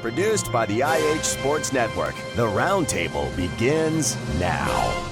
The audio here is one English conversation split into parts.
Produced by the IH Sports Network. The Roundtable begins now.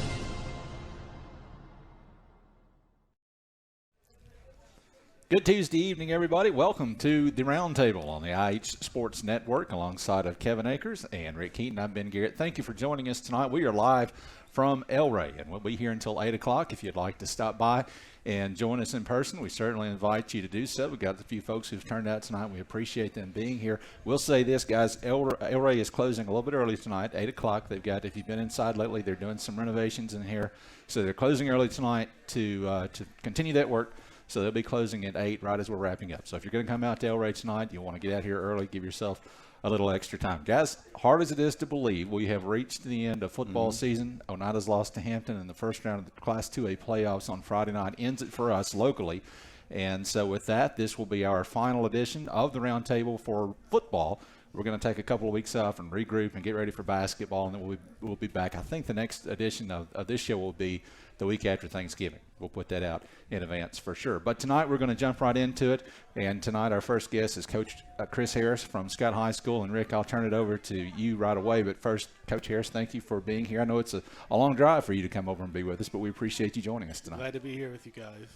Good Tuesday evening, everybody. Welcome to the Roundtable on the IH Sports Network alongside of Kevin Akers and Rick Keaton. I'm Ben Garrett. Thank you for joining us tonight. We are live from El Rey, and we'll be here until 8 o'clock. If you'd like to stop by and join us in person, we certainly invite you to do so. We've got a few folks who've turned out tonight. We appreciate them being here. We'll say this, guys, El Rey is closing a little bit early tonight, 8 o'clock. They've got, if you've been inside lately, they're doing some renovations in here. So they're closing early tonight to continue that work. So they'll be closing at 8 right as we're wrapping up. So if you're going to come out to El Rey tonight, you'll want to get out here early, give yourself a little extra time. Guys, hard as it is to believe, we have reached the end of football season. Oneida's lost to Hampton in the first round of the Class 2A playoffs on Friday night. Ends it for us locally. And so with that, this will be our final edition of the Roundtable for football. We're going to take a couple of weeks off and regroup and get ready for basketball, and then we'll be back. I think the next edition of this show will be the week after Thanksgiving. We'll put that out in advance for sure. But tonight we're going to jump right into it, and tonight our first guest is Coach Chris Harris from Scott High School. And, Rick, I'll turn it over to you right away. But first, Coach Harris, thank you for being here. I know it's a long drive for you to come over and be with us, but we appreciate you joining us tonight. Glad to be here with you guys.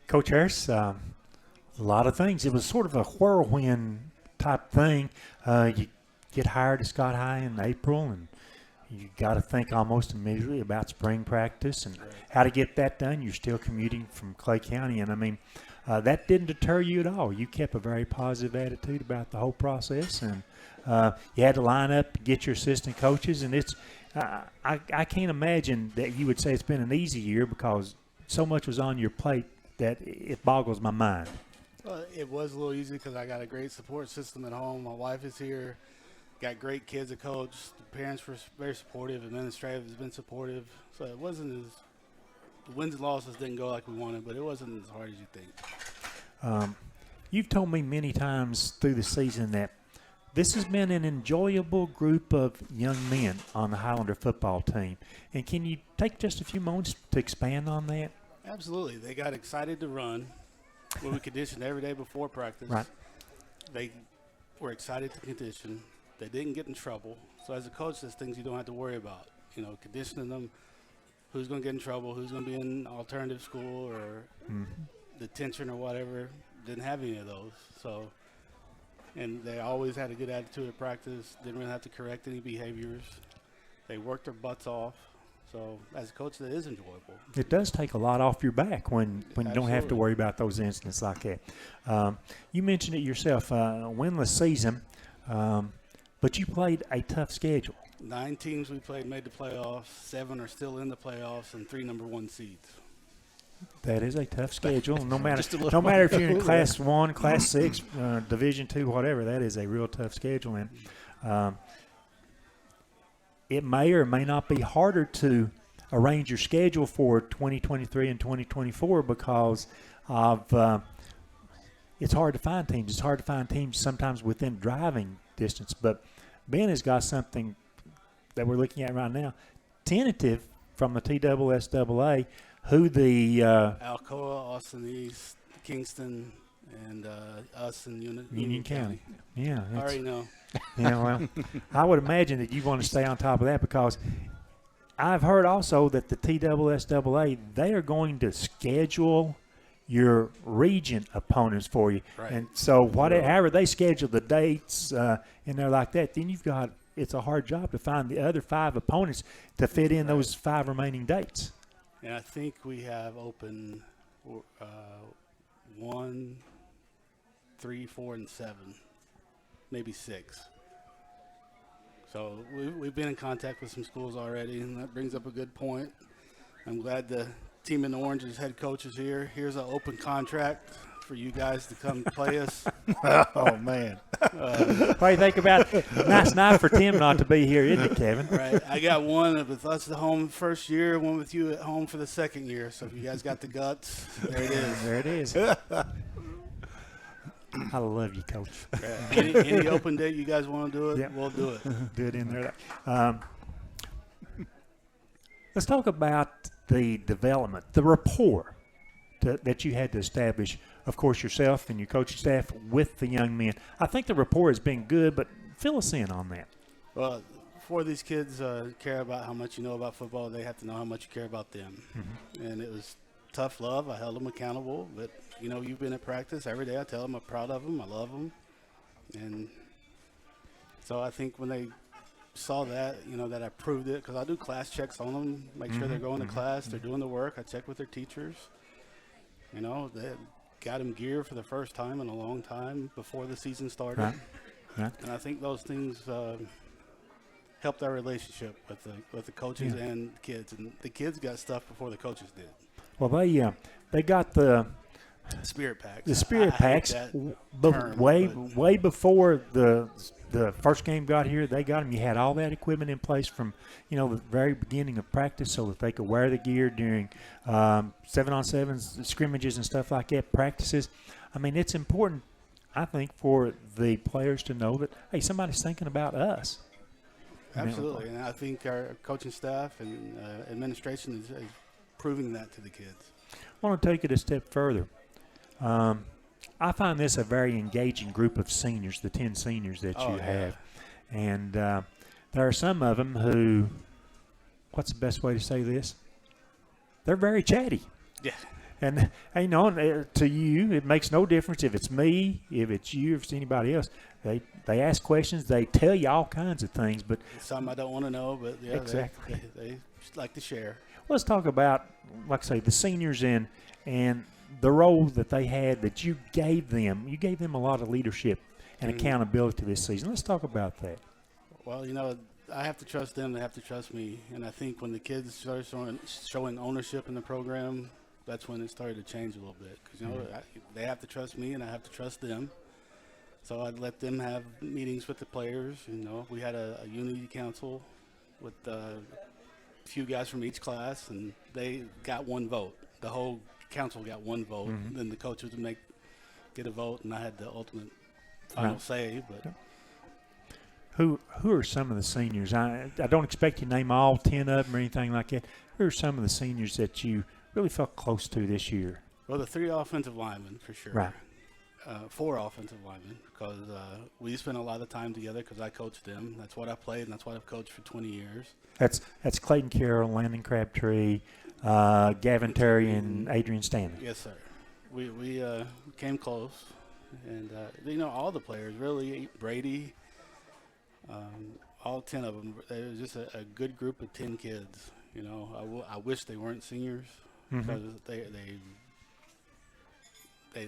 Coach Harris, a lot of things. It was sort of a whirlwind type thing. You get hired at Scott High in April, and you got to think almost immediately about spring practice and how to get that done. You're still commuting from Clay County, and I mean, that didn't deter you at all. You kept a very positive attitude about the whole process, and you had to line up to get your assistant coaches, and it's I can't imagine that you would say it's been an easy year because so much was on your plate that it boggles my mind. Well, it was a little easy because I got a great support system at home. My wife is here. Got great kids to coach. The parents were very supportive. Administrative has been supportive. So it wasn't as – the wins and losses didn't go like we wanted, but it wasn't as hard as you think. You've told me many times through the season that this has been an enjoyable group of young men on the Highlander football team. And can you take just a few moments to expand on that? Absolutely. They got excited to run. When we conditioned every day before practice. Right. They were excited to condition. They didn't get in trouble. So as a coach, there's things you don't have to worry about. You know, conditioning them, who's going to get in trouble, who's going to be in alternative school or detention or whatever. Didn't have any of those. So, and they always had a good attitude at practice. Didn't really have to correct any behaviors. They worked their butts off. So as a coach, that is enjoyable. It does take a lot off your back when you don't have to worry about those incidents like that. You mentioned it yourself, winless season, but you played a tough schedule. 9 teams we played made the playoffs. 7 are still in the playoffs, and 3 number 1 seeds. That is a tough schedule. No matter if you're in Class 1, Class 6, Division 2, whatever, that is a real tough schedule. And it may or may not be harder to arrange your schedule for 2023 and 2024 because of it's hard to find teams. It's hard to find teams sometimes within driving distance. But Ben has got something that we're looking at right now, tentative from the TSSAA, who the Alcoa, Austin East, Kingston, and us in Union County. Yeah. I already know. Yeah, well, I would imagine that you want to stay on top of that because I've heard also that the TSSAA, they are going to schedule your region opponents for you. Right. And so however they schedule the dates and they're like that, then it's a hard job to find the other 5 opponents to fit in those 5 remaining dates. And I think we have open 1, 3, 4, and 7. Maybe 6. So we've been in contact with some schools already, and that brings up a good point. I'm glad the team in Orange's head coach is here. Here's an open contract for you guys to come play us. Oh, man. What do you think about it? Nice night for Tim not to be here, isn't it, Kevin? Right. I got one with us at home first year, one with you at home for the second year. So if you guys got the guts, there it is. There it is. I love you, Coach. Any open date you guys want to do it, Yep. We'll do it. Do it in there. Let's talk about the development, the rapport that you had to establish, of course, yourself and your coaching staff with the young men. I think the rapport has been good, but Fill us in on that. Well, before these kids care about how much you know about football, they have to know how much you care about them. And it was tough love. I held them accountable. But, you've been at practice every day. I tell them I'm proud of them. I love them. And so I think when they saw that, that I proved it, because I do class checks on them, make sure they're going to class, they're doing the work. I check with their teachers. They got them gear for the first time in a long time before the season started. Right. And I think those things helped our relationship with the coaches and the kids. And the kids got stuff before the coaches did. Well, they got the spirit packs. The spirit packs, way before the first game got here. They got them. You had all that equipment in place from the very beginning of practice, so that they could wear the gear during 7-on-7s, scrimmages, and stuff like that. Practices. I mean, it's important, I think, for the players to know that somebody's thinking about us. Absolutely, and I think our coaching staff and administration is proving that to the kids. I want to take it a step further. I find this a very engaging group of seniors, the 10 seniors that you have. And there are some of them who, what's the best way to say this? They're very chatty. Yeah. And, to you, it makes no difference if it's me, if it's you, if it's anybody else. They ask questions. They tell you all kinds of things. But some I don't want to know, but exactly. They like to share. Let's talk about, like I say, the seniors and the role that they had that you gave them. You gave them a lot of leadership and accountability this season. Let's talk about that. Well, I have to trust them. They have to trust me. And I think when the kids started showing ownership in the program, that's when it started to change a little bit. Because, they have to trust me and I have to trust them. So I'd let them have meetings with the players. We had a unity council with a few guys from each class, and they got one vote. The whole council got one vote. Then the coaches would get a vote, and I had the ultimate final say. But who are some of the seniors? I don't expect you to name all 10 of them or anything like that. Who are some of the seniors that you really felt close to this year? Well, the 3 offensive linemen for sure. Right. 4 offensive linemen, because we spent a lot of time together because I coached them. That's what I played, and that's what I've coached for 20 years. That's Clayton Carroll, Landon Crabtree, Gavin Terry, and Adrian Stanley. Yes, sir. We came close, and all the players really. Brady, all 10 of them. It was just a good group of 10 kids. I wish they weren't seniors because they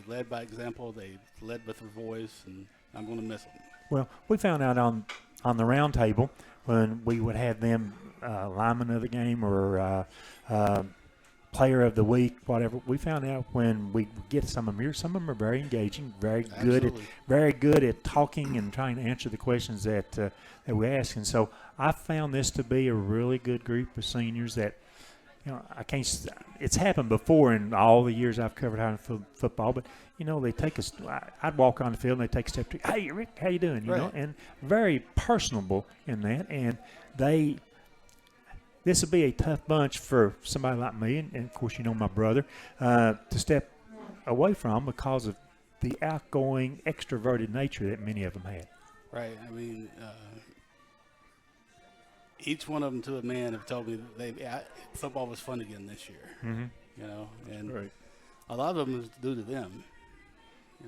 led by example. They led with their voice, and I'm going to miss them. Well, we found out on the round table when we would have them lineman of the game or player of the week, whatever. We found out when we get some of them here, some of them are very engaging, very good at talking and trying to answer the questions that we ask. And so I found this to be a really good group of seniors that. It's happened before in all the years I've covered high school football, but, they take us, I'd walk on the field and they take a step to, hey, Rick, how you doing? And very personable in that. And this would be a tough bunch for somebody like me, and of course, my brother, to step away from because of the outgoing, extroverted nature that many of them had. Right. I mean, each one of them to a man have told me that football was fun again this year. And right. A lot of them was due to them.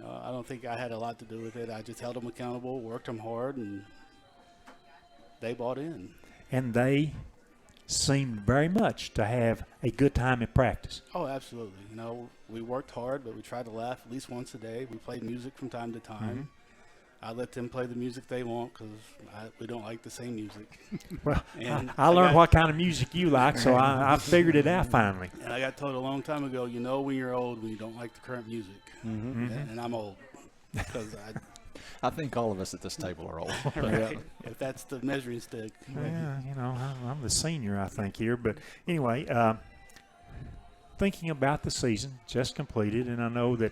I don't think I had a lot to do with it. I just held them accountable, worked them hard, and they bought in. And they seemed very much to have a good time at practice. Oh, absolutely. We worked hard, but we tried to laugh at least once a day. We played music from time to time. I let them play the music they want because we don't like the same music. Well, I learned what kind of music you like, so I figured it out finally. And I got told a long time ago, when you're old when you don't like the current music. And I'm old because I think all of us at this table are old. Right. If that's the measuring stick. Yeah, I'm the senior, I think, here. But anyway, thinking about the season just completed, and I know that,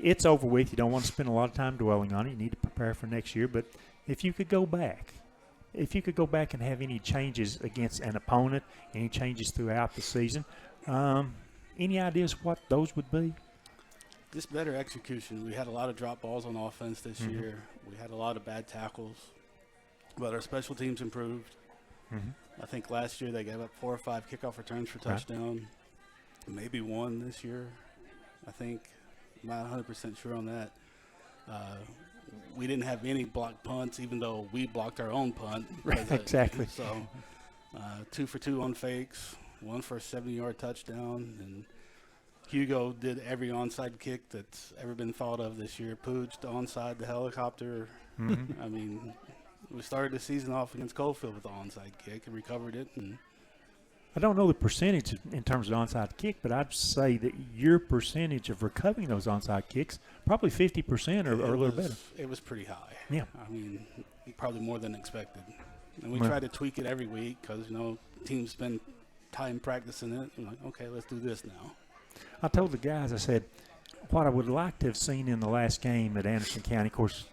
it's over with. You don't want to spend a lot of time dwelling on it. You need to prepare for next year. But if you could go back and have any changes against an opponent, any changes throughout the season, any ideas what those would be? Just better execution. We had a lot of drop balls on offense this year. We had a lot of bad tackles, but our special teams improved. I think last year they gave up 4 or 5 kickoff returns for touchdown, maybe 1 this year. I think I'm not 100% sure on that. We didn't have any blocked punts, even though we blocked our own punt. Right, exactly. So 2 for 2 on fakes, 1 for a 70-yard touchdown, and Hugo did every onside kick that's ever been thought of this year. Pooched onside the helicopter. I mean, we started the season off against Coalfield with the onside kick and recovered it. And I don't know the percentage in terms of onside kick, but I'd say that your percentage of recovering those onside kicks, probably 50% or a little better. It was pretty high. Yeah. I mean, probably more than expected. And we try to tweak it every week because, teams spend time practicing it. I'm like, okay, let's do this now. I told the guys, I said, what I would like to have seen in the last game at Anderson County, of course,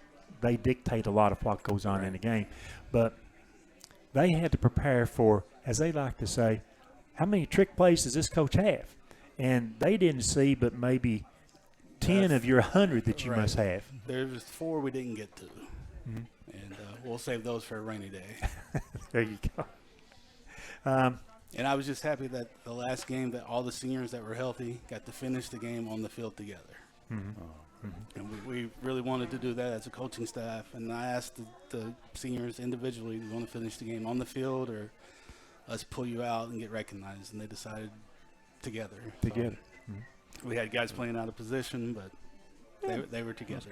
they dictate a lot of what goes on in the game, but they had to prepare for, as they like to say, how many trick plays does this coach have? And they didn't see but maybe 10 of your 100 that you must have. There was 4 we didn't get to, and we'll save those for a rainy day. There you go. And I was just happy that the last game that all the seniors that were healthy got to finish the game on the field together. And we really wanted to do that as a coaching staff. And I asked the seniors individually, do you want to finish the game on the field or let's pull you out and get recognized? And they decided together. Together. So we had guys playing out of position, but they were together.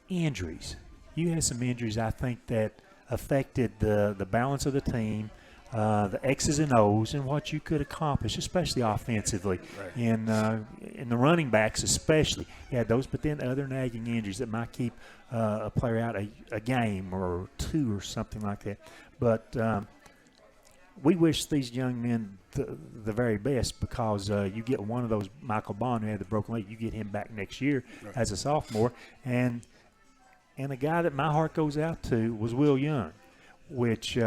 Injuries. You had some injuries, I think, that affected the balance of the team, the X's and O's, and what you could accomplish, especially offensively, in the running backs especially. You had those, but then other nagging injuries that might keep a player out a game or 2 or something like that. But we wish these young men the very best because you get one of those, Michael Bond, who had the broken leg, you get him back next year as a sophomore. And a guy that my heart goes out to was Will Young, which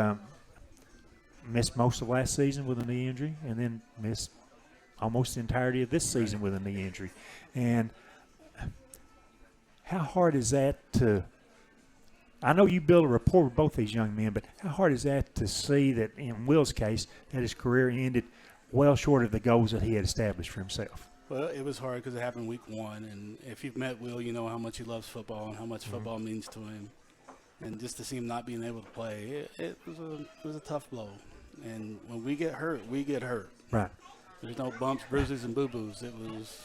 missed most of last season with a knee injury and then missed almost the entirety of this season with a knee injury. And how hard is that to – I know you build a rapport with both these young men, but how hard is that to see that in Will's case that his career ended well short of the goals that he had established for himself? Well, it was hard because it happened week 1, and if you've met Will, you know how much he loves football and how much football means to him. And just to see him not being able to play, it was a tough blow. And when we get hurt, we get hurt. Right. There's no bumps, bruises, and boo-boos. It was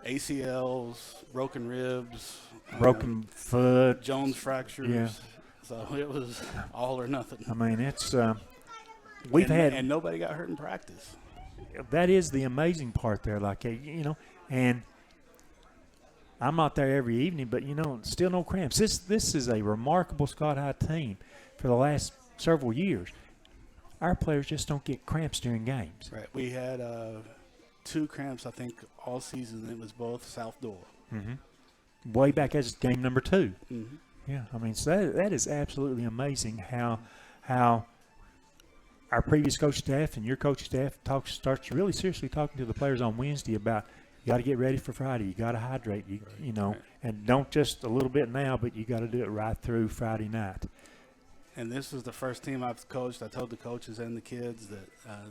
ACLs, broken ribs, broken foot, Jones fractures. Yeah. So it was all or nothing. I mean, it's and nobody got hurt in practice. That is the amazing part there, and I'm not there every evening, but, still no cramps. This is a remarkable Scott High team for the last several years. Our players just don't get cramps during games. Right. We had 2 cramps, I think, all season. It was both south door. Way back as game number 2. Yeah, I mean, so that is absolutely amazing how our previous coach staff and your coach staff starts really seriously talking to the players on Wednesday about you got to get ready for Friday. You got to hydrate, and don't just a little bit now, but you got to do it right through Friday night. And this was the first team I've coached. I told the coaches and the kids that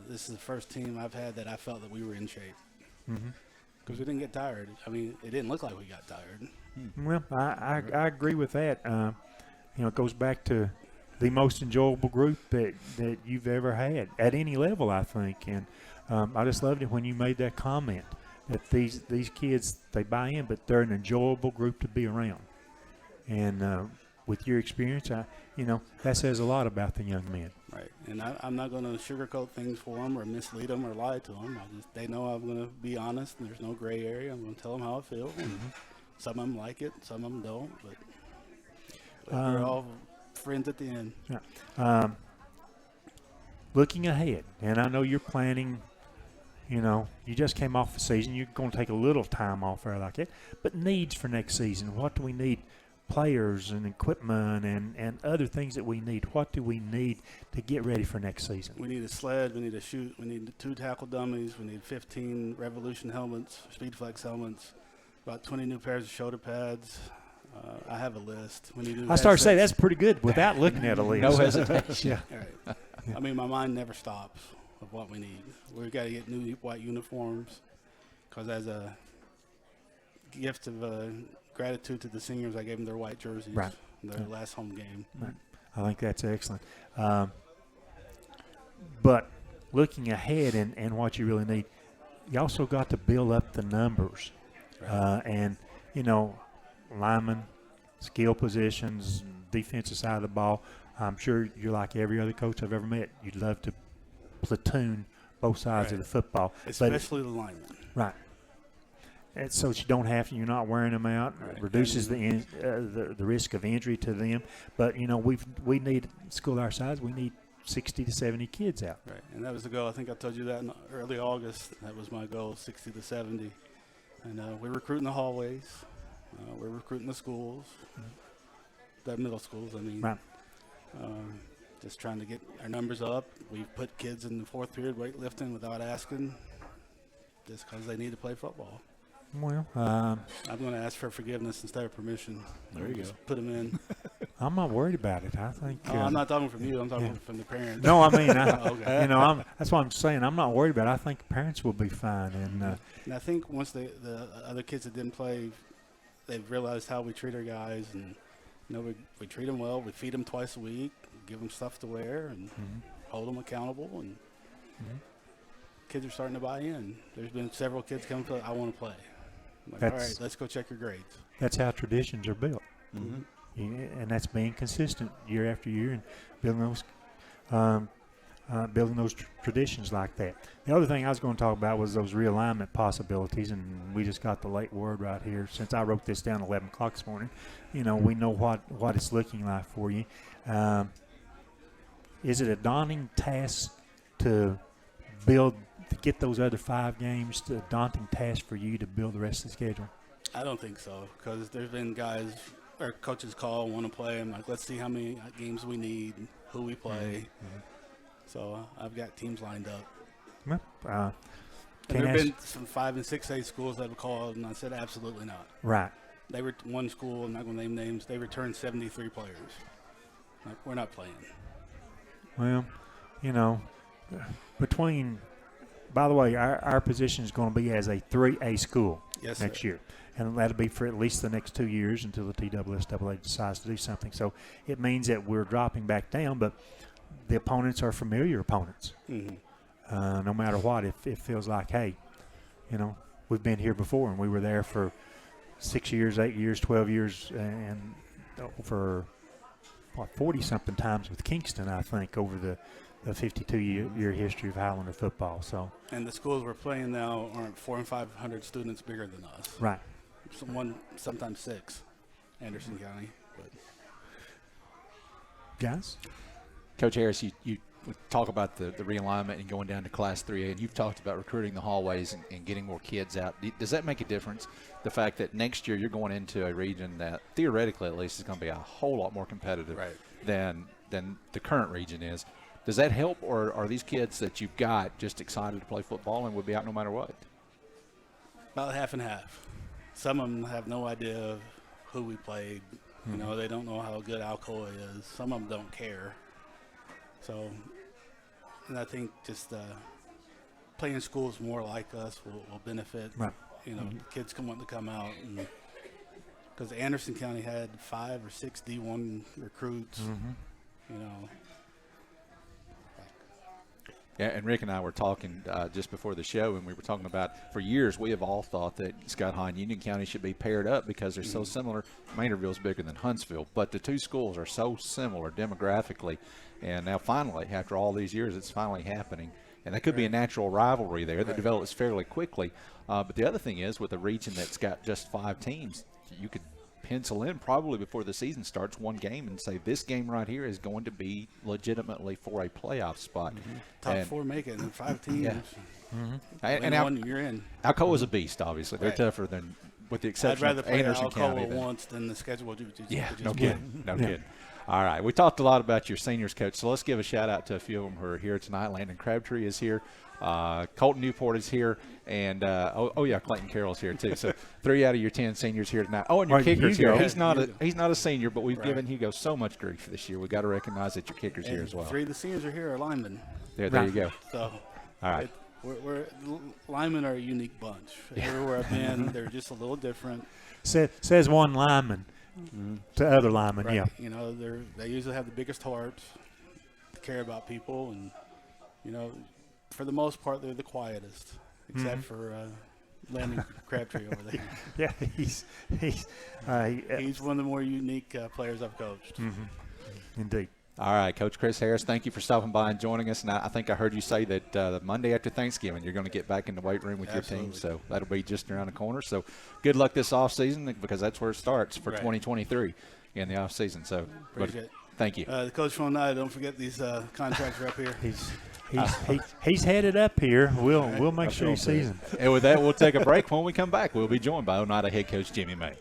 this is the first team I've had that I felt that we were in shape. Because we didn't get tired. I mean, it didn't look like we got tired. Well, I agree with that. It goes back to the most enjoyable group that you've ever had at any level, I think. And I just loved it when you made that comment that these kids, they buy in, but they're an enjoyable group to be around. And with your experience, that says a lot about the young men. Right. And I'm not going to sugarcoat things for them or mislead them or lie to them. They know I'm going to be honest and there's no gray area. I'm going to tell them how I feel. Some of them like it, some of them don't. But we're all friends at the end. Yeah. Looking ahead, and I know you're planning, you just came off the season. You're going to take a little time off there like that. But needs for next season, what do we need players and equipment and other things that we need. What do we need to get ready for next season? We need a sled. We need a chute. We need 2 tackle dummies. We need 15 Revolution helmets, Speed Flex helmets, about 20 new pairs of shoulder pads. I have a list. We need new I started to say headsets. that's pretty good without looking at a list. No hesitation. Yeah. All right. I mean, my mind never stops of what we need. We've got to get new white uniforms because as a gift of gratitude to the seniors, I gave them their white jerseys. Right. Their last home game. Right. I think that's excellent. But looking ahead and what you really need, you also got to build up the numbers. Right. And, you know, linemen, skill positions, defensive side of the ball. I'm sure you're like every other coach I've ever met. You'd love to platoon both sides Right. of the football. Especially the linemen. Right. And so that you don't have to, you're not wearing them out. Right. It reduces the risk of injury to them. But, you know, we need, school our size, we need 60 to 70 kids out. Right. And that was the goal. I think I told you that in early August. That was my goal, 60 to 70. And we're recruiting the hallways. We're recruiting the schools, the middle schools, I mean. Right. Just trying to get our numbers up. We've put kids in the 4th period weightlifting without asking, just because they need to play football. Well, I'm going to ask for forgiveness instead of permission. There you go. Just put them in. I'm not worried about it. I think. I'm not talking from you. I'm talking from the parents. No, I mean, Okay. you know, that's what I'm saying. I'm not worried about it. I think parents will be fine. And And I think once the other kids that didn't play, they've realized how we treat our guys, and you know, we treat them well. We feed them twice a week, give them stuff to wear, and hold them accountable. And kids are starting to buy in. There's been several kids come to, I want to play. I'm like, all right, let's go check your grades. that's how traditions are built. Yeah, and that's being consistent year after year and building those traditions like that. The other thing I was going to talk about was those realignment possibilities, and we just got the late word right here. Since I wrote this down at 11 o'clock this morning, you know, we know what it's looking like for you. Is it a daunting task to get those other 5 games, a daunting task for you to build the rest of the schedule? I don't think so, because there's been guys or coaches call, want to play. I'm like, let's see how many games we need, who we play. So I've got teams lined up. Well, And there have been some 5 and 6A schools that have called, and I said absolutely not. right. They were one school, I'm not going to name names. They returned 73 players. Like, we're not playing. Well, you know, by the way, our position is going to be as a 3A school next sir. year. And that'll be for at least the next 2 years until the TSSAA decides to do something. So it means that we're dropping back down, but the opponents are familiar opponents. No matter what, it feels like, hey, you know, we've been here before, and we were there for 6 years, 8 years, 12 years, and for 40-something times with Kingston, I think, over the 52-year history of Highlander football. So, And the schools we're playing now aren't 400 and 500 students bigger than us. right. Sometimes 6, Anderson County. But Guys? Coach Harris, you talk about the realignment and going down to Class 3A, and you've talked about recruiting the hallways and getting more kids out. Does that make a difference, the fact that next year you're going into a region that theoretically at least is going to be a whole lot more competitive than the current region is? Does that help, or are these kids that you've got just excited to play football and would be out no matter what? about half and half. Some of them have no idea who we played. You know, they don't know how good Alcoa is. Some of them don't care. So, and I think just playing schools more like us will benefit. Right. You know, kids want to come out. Because Anderson County had 5 or 6 D1 recruits, you know. Yeah, and Rick and I were talking just before the show, and we were talking about, for years, we have all thought that Scott High and Union County should be paired up because they're so similar. Maynardville's bigger than Huntsville, but the two schools are so similar demographically. And now finally, after all these years, it's finally happening. And that could be a natural rivalry there that develops fairly quickly. But the other thing is, with a region that's got just 5 teams, you could pencil in probably before the season starts one game and say this game right here is going to be legitimately for a playoff spot. Top 4 make it, and 5 teams. And one, you're in. Alcoa's a beast, obviously. They're tougher than with the exception I'd rather of play Anderson County. Alcoa once than the schedule. Yeah, no kidding. No kidding. All right. We talked a lot about your seniors, Coach, so let's give a shout-out to a few of them who are here tonight. Landon Crabtree is here. Colton Newport is here. And, Clayton Carroll's here, too. So 3 out of your 10 seniors here tonight. Oh, and your kicker's here. He's not a senior, but we've given Hugo so much grief this year. We've got to recognize that your kicker's here as well. 3 of the seniors are here are linemen. There you go. So, all right. Linemen are a unique bunch. Everywhere I've been, they're just a little different. Says one lineman to other linemen, right. yeah. You know, they usually have the biggest hearts, care about people, and, you know, for the most part, they're the quietest, except for Landon Crabtree over there. Yeah, he's one of the more unique players I've coached. Indeed. All right, Coach Chris Harris, thank you for stopping by and joining us. And I think I heard you say that the Monday after Thanksgiving you're going to get back in the weight room with your team, so that'll be just around the corner. So good luck this offseason because that's where it starts for 2023 in the offseason. So thank you. The coach from Oneida, don't forget these contracts are up here. He's headed up here. We'll make sure he sees him. And with that, we'll take a break. When we come back, we'll be joined by Oneida head coach Jimmy May.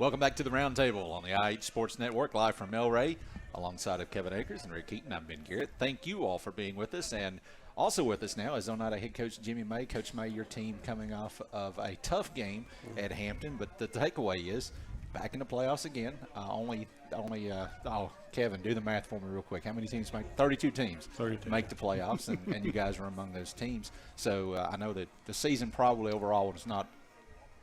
Welcome back to the Roundtable on the IH Sports Network, live from El Rey, alongside of Kevin Akers and Rick Keaton. I'm Ben Garrett. Thank you all for being with us. And also with us now is Oneida head coach Jimmy May. Coach May, your team coming off of a tough game at Hampton, but the takeaway is back in the playoffs again. Kevin, do the math for me real quick. How many teams make 32 teams 32. Make the playoffs, and you guys are among those teams. So I know that the season probably overall was not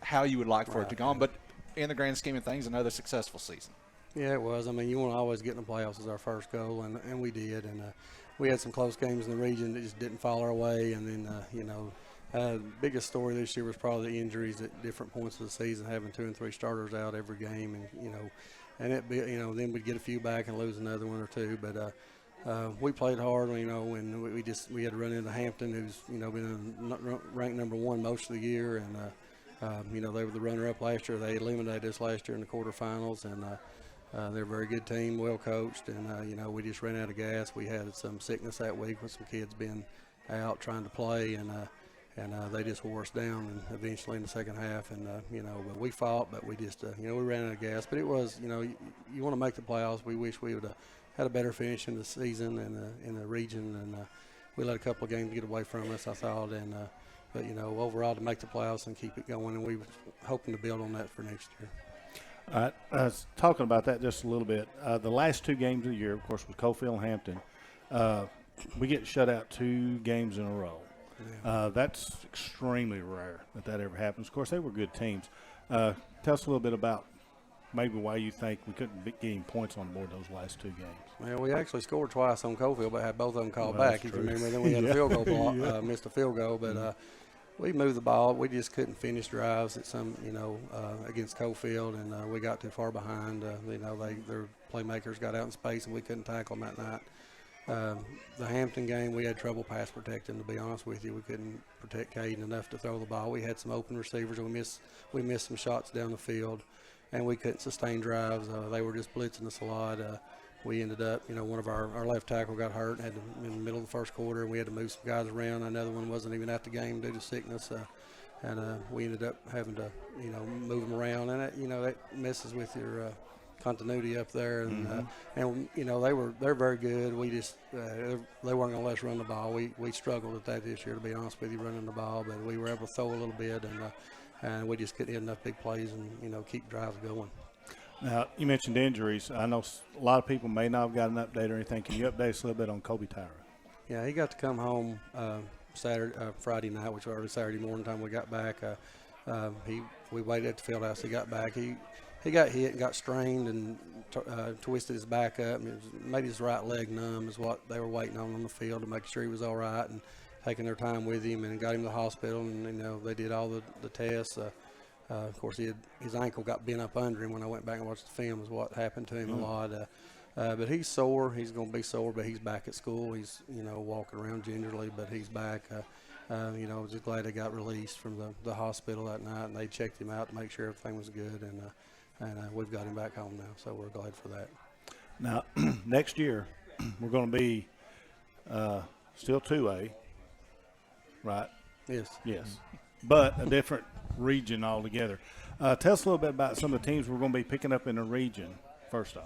how you would like for it to go on, but in the grand scheme of things, another successful season. Yeah, it was. I mean, you want to always get in the playoffs as our first goal, and we did. And we had some close games in the region that just didn't fall our way. And then, the biggest story this year was probably the injuries at different points of the season, having 2 and 3 starters out every game. And, then we'd get a few back and lose another one or two. But we played hard, and we had to run into Hampton, who's, been ranked number 1 most of the year. And, they were the runner-up last year. They eliminated us last year in the quarterfinals, and they're a very good team, well coached. And we just ran out of gas. We had some sickness that week with some kids being out trying to play, and they just wore us down. And eventually in the second half, but we fought, but we just we ran out of gas. But it was you want to make the playoffs. We wish we would have had a better finish in the season and in the region, and we let a couple of games get away from us, I thought, and. But, overall to make the playoffs and keep it going, and we were hoping to build on that for next year. All right. Talking about that just a little bit, the last 2 games of the year, of course, was Cofield and Hampton. We get shut out 2 games in a row. Yeah. That's extremely rare that ever happens. Of course, they were good teams. Tell us a little bit about maybe why you think we couldn't be getting points on board those last 2 games. Well, we actually scored twice on Cofield, but had both of them called back, if you remember. Then we had a field goal block, missed a field goal, but we moved the ball. We just couldn't finish drives at some, against Cofield, and we got too far behind. Their playmakers got out in space, and we couldn't tackle them that night. The Hampton game, we had trouble pass protecting, to be honest with you. We couldn't protect Caden enough to throw the ball. We had some open receivers, and we missed some shots down the field, and we couldn't sustain drives. They were just blitzing us a lot. We ended up, one of our left tackle got hurt in the middle of the first quarter, and we had to move some guys around. Another one wasn't even at the game due to sickness, and we ended up having to, move them around, and that messes with your continuity up there. And they're very good. We just they weren't going to let us run the ball. We struggled at that this year, to be honest with you, running the ball, but we were able to throw a little bit, and we just couldn't hit enough big plays and keep drives going. Now, you mentioned injuries. I know a lot of people may not have got an update or anything. Can you update us a little bit on Kobe Tyra? Yeah, he got to come home Friday night, which was early Saturday morning time we got back. We waited at the field house. He got back. He got hit and got strained and twisted his back up. And made his right leg numb is what they were waiting on the field to make sure he was all right, and taking their time with him and got him to the hospital. And, they did all the tests. Of course, his ankle got bent up under him when I went back and watched the film, is what happened to him a lot. But he's sore. He's going to be sore, but he's back at school. He's, walking around gingerly, but he's back. I was just glad he got released from the hospital that night, and they checked him out to make sure everything was good, and we've got him back home now, so we're glad for that. Now, next year, we're going to be still 2A, right? Yes. Yes. But a different region altogether. Tell us a little bit about some of the teams we're going to be picking up in the region, first off.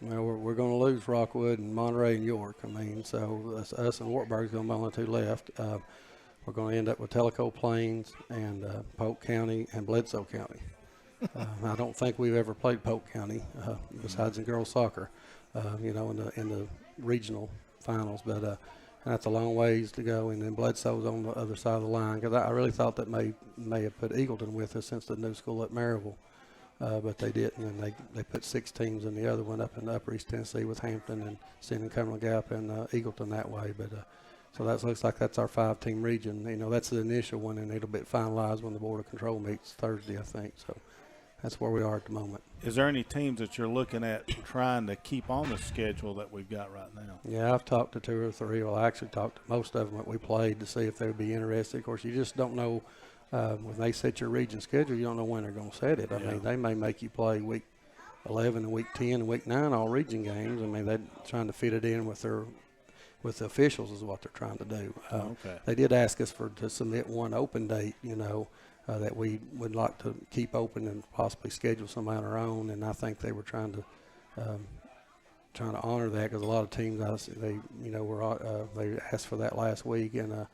Well, we're going to lose Rockwood and Monterey and York. I mean, so us and Wartburg's going to be only two left. We're going to end up with Tellico Plains and Polk County and Bledsoe County. I don't think we've ever played Polk County besides in girls soccer, in the regional finals. But that's a long ways to go. And then Bledsoe's on the other side of the line, because I really thought that may have put Eagleton with us since the new school at Maryville. But they didn't, and they put 6 teams in the other one up in Upper East Tennessee with Hampton and Seton Cumberland Gap and Eagleton that way. But so that looks like that's our 5-team region. That's the initial one, and it'll be finalized when the Board of Control meets Thursday, I think. So that's where we are at the moment. Is there any teams that you're looking at trying to keep on the schedule that we've got right now? Yeah, I've talked to 2 or 3. Well, I actually talked to most of them that we played to see if they would be interested. Of course, you just don't know. When they set your region schedule, you don't know when they're going to set it. I mean, they may make you play week 11 and week 10 and week 9 all region games. I mean, they're trying to fit it in with the officials is what they're trying to do. Okay. They did ask us to submit one open date, that we would like to keep open and possibly schedule some on our own. And I think they were trying to honor that, because a lot of teams, they asked for that last week. And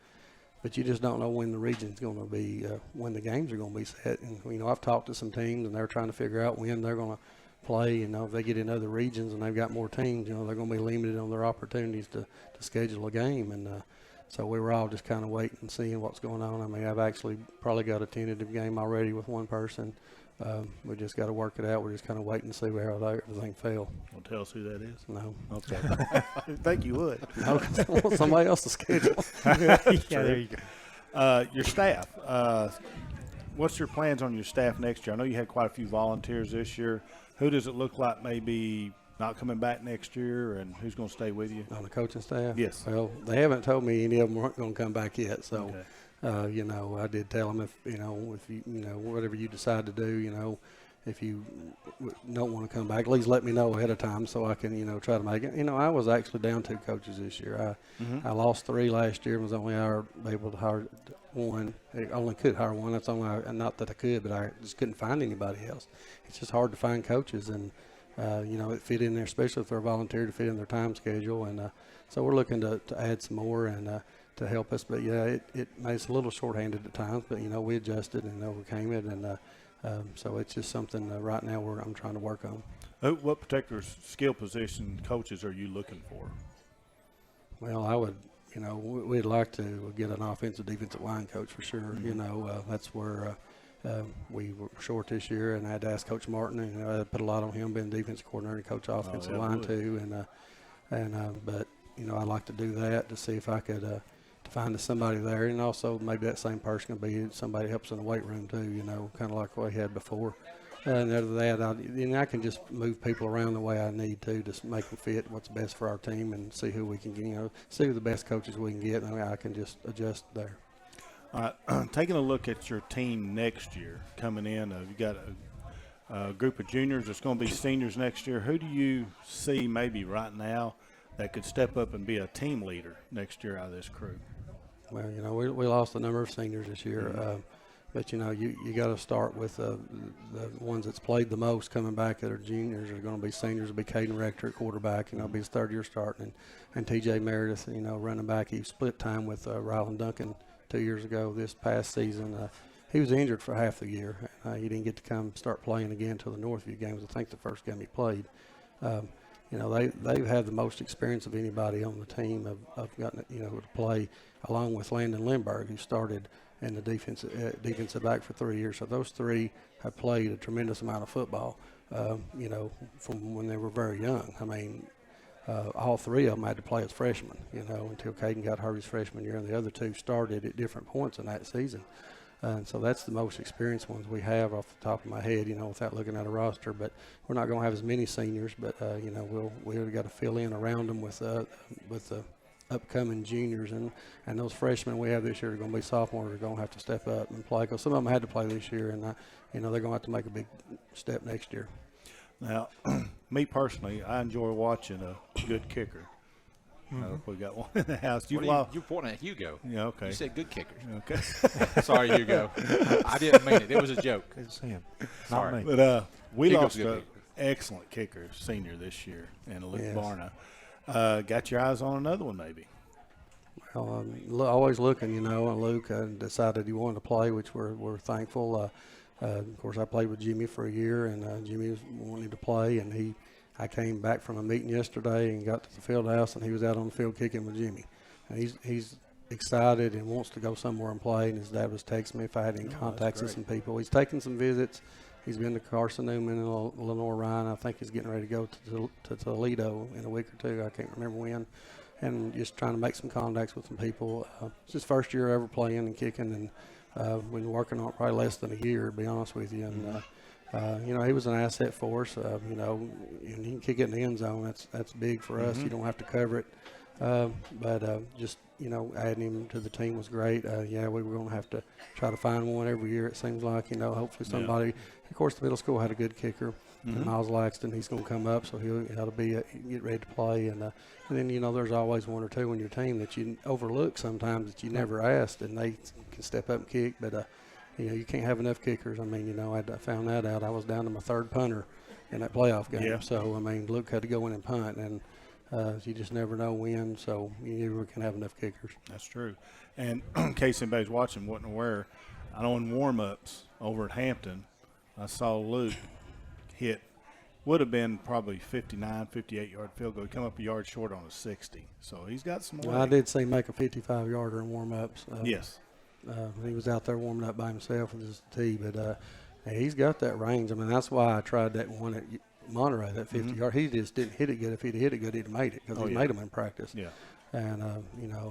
but you just don't know when the region's going to be, when the games are going to be set. And, I've talked to some teams, and they're trying to figure out when they're going to play. If they get in other regions and they've got more teams, they're going to be limited on their opportunities to schedule a game. And so we were all just kind of waiting and seeing what's going on. I mean, I've actually probably got a tentative game already with one person. We just got to work it out. We're just kind of waiting to see where everything fell. Well, tell us who that is. No. Okay. I think you would. No, 'cause I want somebody else to schedule. Yeah, there you go. Your staff. What's your plans on your staff next year? I know you had quite a few volunteers this year. Who does it look like maybe not coming back next year, and who's going to stay with you? On the coaching staff? Yes. Well, they haven't told me any of them aren't going to come back yet. So, Okay. I did tell them if you whatever you decide to do, if you don't want to come back, at least let me know ahead of time so I can, try to make it. I was actually down 2 coaches this year. I lost 3 last year and was only able to hire 1. I only could hire 1. That's only not that I could, but I just couldn't find anybody else. It's just hard to find coaches, and it fit in there, especially if they're a volunteer, to fit in their time schedule. And so we're looking to add some more and to help us. But yeah, it makes a little shorthanded at times, but we adjusted and overcame it, and so it's just something right now I'm trying to work on. What particular skill position coaches are you looking for? Well, I would, we'd like to get an offensive defensive line coach for sure. Mm-hmm. That's where we were short this year, and I had to ask Coach Martin, and I put a lot on him being defensive coordinator and coach offensive line too. But I'd like to do that to see if I could to find somebody there, and also maybe that same person can be somebody who helps in the weight room too. Kind of like what we had before. And other than that, I can just move people around the way I need to make them fit what's best for our team, and see who we can get, see who the best coaches we can get, and I can just adjust there. All right, taking a look at your team next year coming in, you got a group of juniors that's going to be seniors next year. Who do you see maybe right now that could step up and be a team leader next year out of this crew? Well, we lost a number of seniors this year. Mm-hmm. But, you got to start with the ones that's played the most coming back that are juniors are going to be seniors. It'll be Caden Rector at quarterback, and he'll be his 3rd year starting. And T.J. Meredith, running back. He split time with Ryland Duncan 2 years ago. This past season, he was injured for half the year. He didn't get to come start playing again until the Northview games. I think the first game he played. They've had the most experience of anybody on the team of gotten to play, along with Landon Lindbergh, who started in the defensive back for 3 years. So those 3 have played a tremendous amount of football, from when they were very young. I mean, all 3 of them had to play as freshmen, until Caden got hurt his freshman year, and the other 2 started at different points in that season. And so that's the most experienced ones we have off the top of my head, without looking at a roster. But we're not going to have as many seniors, but we've got to fill in around them with the upcoming juniors, and those freshmen we have this year are going to be sophomores are going to have to step up and play, because some of them had to play this year, and they're going to have to make a big step next year. Now, me personally, I enjoy watching a good kicker. We got one in the house. What are you're pointing at Hugo. Yeah, okay. You said good kickers. Okay. Sorry, Hugo. I didn't mean it. It was a joke. It's him, Sorry. not me. But we Hugo's lost a good an kicker. excellent kicker, senior this year, and Luke Yes. Barna. Got your eyes on another one, maybe? Well, always looking, and Luke decided he wanted to play, which we're thankful. Of course, I played with Jimmy for a year, and Jimmy was wanting to play, and I came back from a meeting yesterday and got to the field house, and he was out on the field kicking with Jimmy. And he's excited and wants to go somewhere and play, and his dad was texting me if I had any contacts with some people. He's taken some visits. He's been to Carson Newman and Lenore Ryan. I think he's getting ready to go to Toledo in a week or two. I can't remember when. And just trying to make some contacts with some people. It's his first year ever playing and kicking, and we've been working on it probably less than a year, to be honest with you. And he was an asset for us. And he can kick it in the end zone. That's big for us. You don't have to cover it. But just adding him to the team was great. We were going to have to try to find one every year. It seems like hopefully somebody. Yeah. Of course, the middle school had a good kicker. Miles Laxton, he's going to come up, so he'll be get ready to play. And then there's always one or two on your team that you overlook sometimes that you never asked, and they can step up and kick. But you can't have enough kickers. I found that out. I was down to my third punter in that playoff game. Yeah. So Luke had to go in and punt, and you just never know when. So you never can have enough kickers. That's true. And in case anybody's watching, wasn't aware, I know in warm-ups over at Hampton, I saw Luke hit would have been probably 59, 58-yard field goal. He come up a yard short on a 60. So he's got some I did see him make a 55-yarder in warm-ups. Yes. He was out there warming up by himself with his tee, but he's got that range. That's why I tried that one at Monterey, that 50-yard. He just didn't hit it good. If he'd hit it good, he'd have made it because he made them in practice. Yeah. And,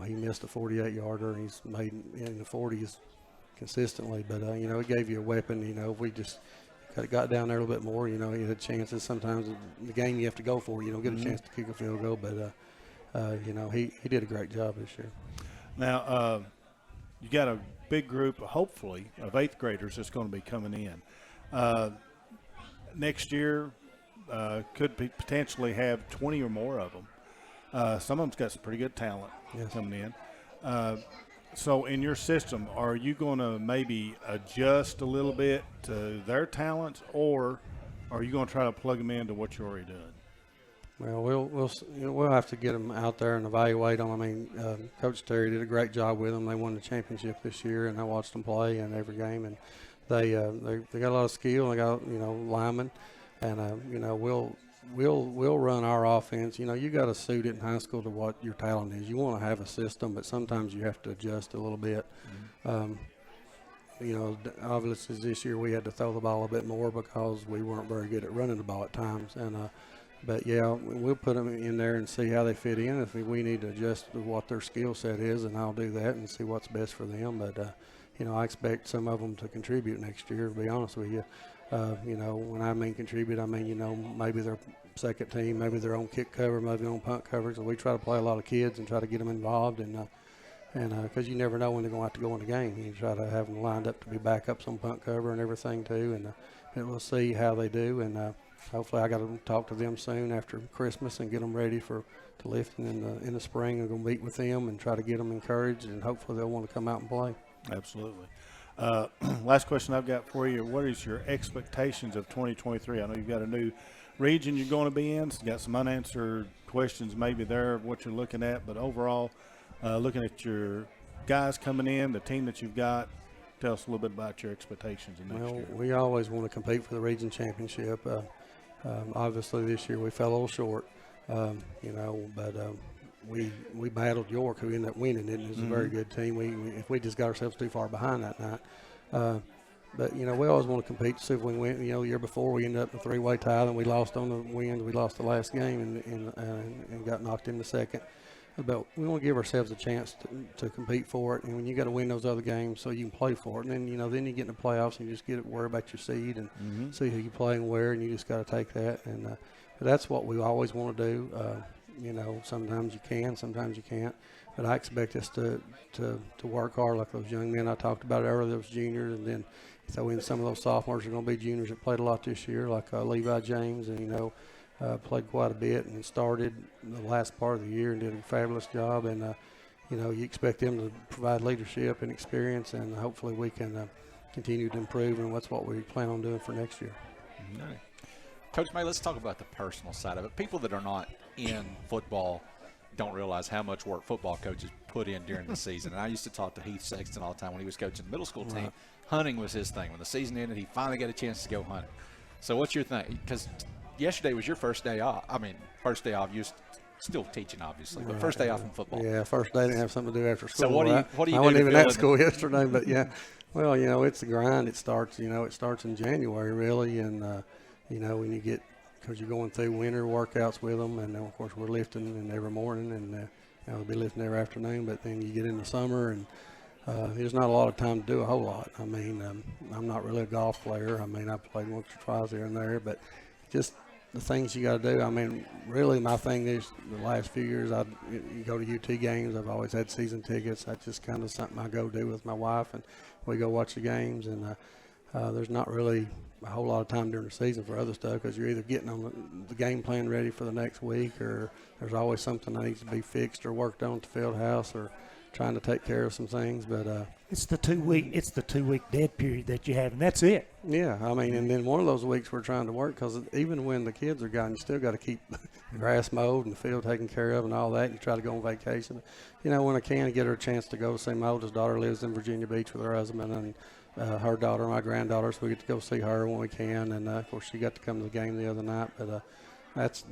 he missed a 48-yarder, and he's made in the 40s consistently. But, it gave you a weapon. If we just got down there a little bit more, you had chances. Sometimes in the game you have to go for it. You don't get a chance to kick a field goal. But, he did a great job this year. Now, you got a big group, hopefully, of eighth graders that's going to be coming in. Next year could potentially have 20 or more of them. Some of them's got some pretty good talent coming in. So in your system, are you going to maybe adjust a little bit to their talents, or are you going to try to plug them into what you're already doing? Well, we'll have to get them out there and evaluate them. Coach Terry did a great job with them. They won the championship this year, and I watched them play in every game. And they got a lot of skill. They got linemen, and we'll run our offense. You got to suit it in high school to what your talent is. You want to have a system, but sometimes you have to adjust a little bit. Obviously this year we had to throw the ball a bit more because we weren't very good at running the ball at times. But we'll put them in there and see how they fit in. If we need to adjust to what their skill set is, and I'll do that and see what's best for them. But I expect some of them to contribute next year. To be honest with you, when I mean contribute, maybe their second team, maybe their own kick cover, maybe their own punt coverage. So we try to play a lot of kids and try to get them involved, and because you never know when they're going to have to go in the game. You try to have them lined up to be backups on punt cover and everything too, and we'll see how they do. And hopefully I got to talk to them soon after Christmas and get them ready to lifting in the spring. I'm going to meet with them and try to get them encouraged, and hopefully they'll want to come out and play. Absolutely. Last question I've got for you. What is your expectations of 2023? I know you've got a new region you're going to be in. So you got some unanswered questions maybe there of what you're looking at. But overall, looking at your guys coming in, the team that you've got, tell us a little bit about your expectations in next year. We always want to compete for the region championship. Obviously this year we fell a little short, but we battled York, who ended up winning it. It was a very good team. If we just got ourselves too far behind that night. But, we always want to compete to see if we can win. The year before we ended up in a three-way tie, and we lost on the wins. We lost the last game and got knocked in the second. But we want to give ourselves a chance to compete for it. And when you got to win those other games so you can play for it. And then, then you get in the playoffs and you just worry about your seed and see who you play and where, and you just got to take that. And but that's what we always want to do. Sometimes you can, sometimes you can't. But I expect us to work hard like those young men I talked about earlier, those juniors, and then throw in some of those sophomores who are going to be juniors that played a lot this year, like Levi James, and played quite a bit and started the last part of the year and did a fabulous job. And, you expect them to provide leadership and experience, and hopefully we can continue to improve, and that's what we plan on doing for next year. All right. Coach May, let's talk about the personal side of it. People that are not in football don't realize how much work football coaches put in during the season. And I used to talk to Heath Sexton all the time when he was coaching the middle school team. Right. Hunting was his thing. When the season ended, he finally got a chance to go hunting. So what's your thing? Because yesterday was your first day off. I mean, first day off. You still teaching, obviously, but first day off in football. Yeah, first day didn't have something to do after school. So what do you I do wasn't even feel at school yesterday, but yeah. Well, it's the grind. It starts in January really, and when you get, because you're going through winter workouts with them, and then of course we're lifting and every morning, and we'll be lifting every afternoon. But then you get in the summer, and there's not a lot of time to do a whole lot. I mean, I'm not really a golf player. I mean, I played once or twice here and there, but just the things you got to do. I mean, really, my thing is the last few years, you go to UT games. I've always had season tickets. That's just kind of something I go do with my wife, and we go watch the games. And there's not really a whole lot of time during the season for other stuff, because you're either getting on the game plan ready for the next week, or there's always something that needs to be fixed or worked on at the field house, or trying to take care of some things. But it's the 2 week dead period that you have, and that's it. Yeah, I mean, and then one of those weeks we're trying to work, because even when the kids are gone, you still got to keep the grass mowed and the field taken care of and all that. And you try to go on vacation. When I can, get her a chance to go see my oldest daughter lives in Virginia Beach with her husband, and her daughter, my granddaughter, so we get to go see her when we can. And of course, she got to come to the game the other night. But that's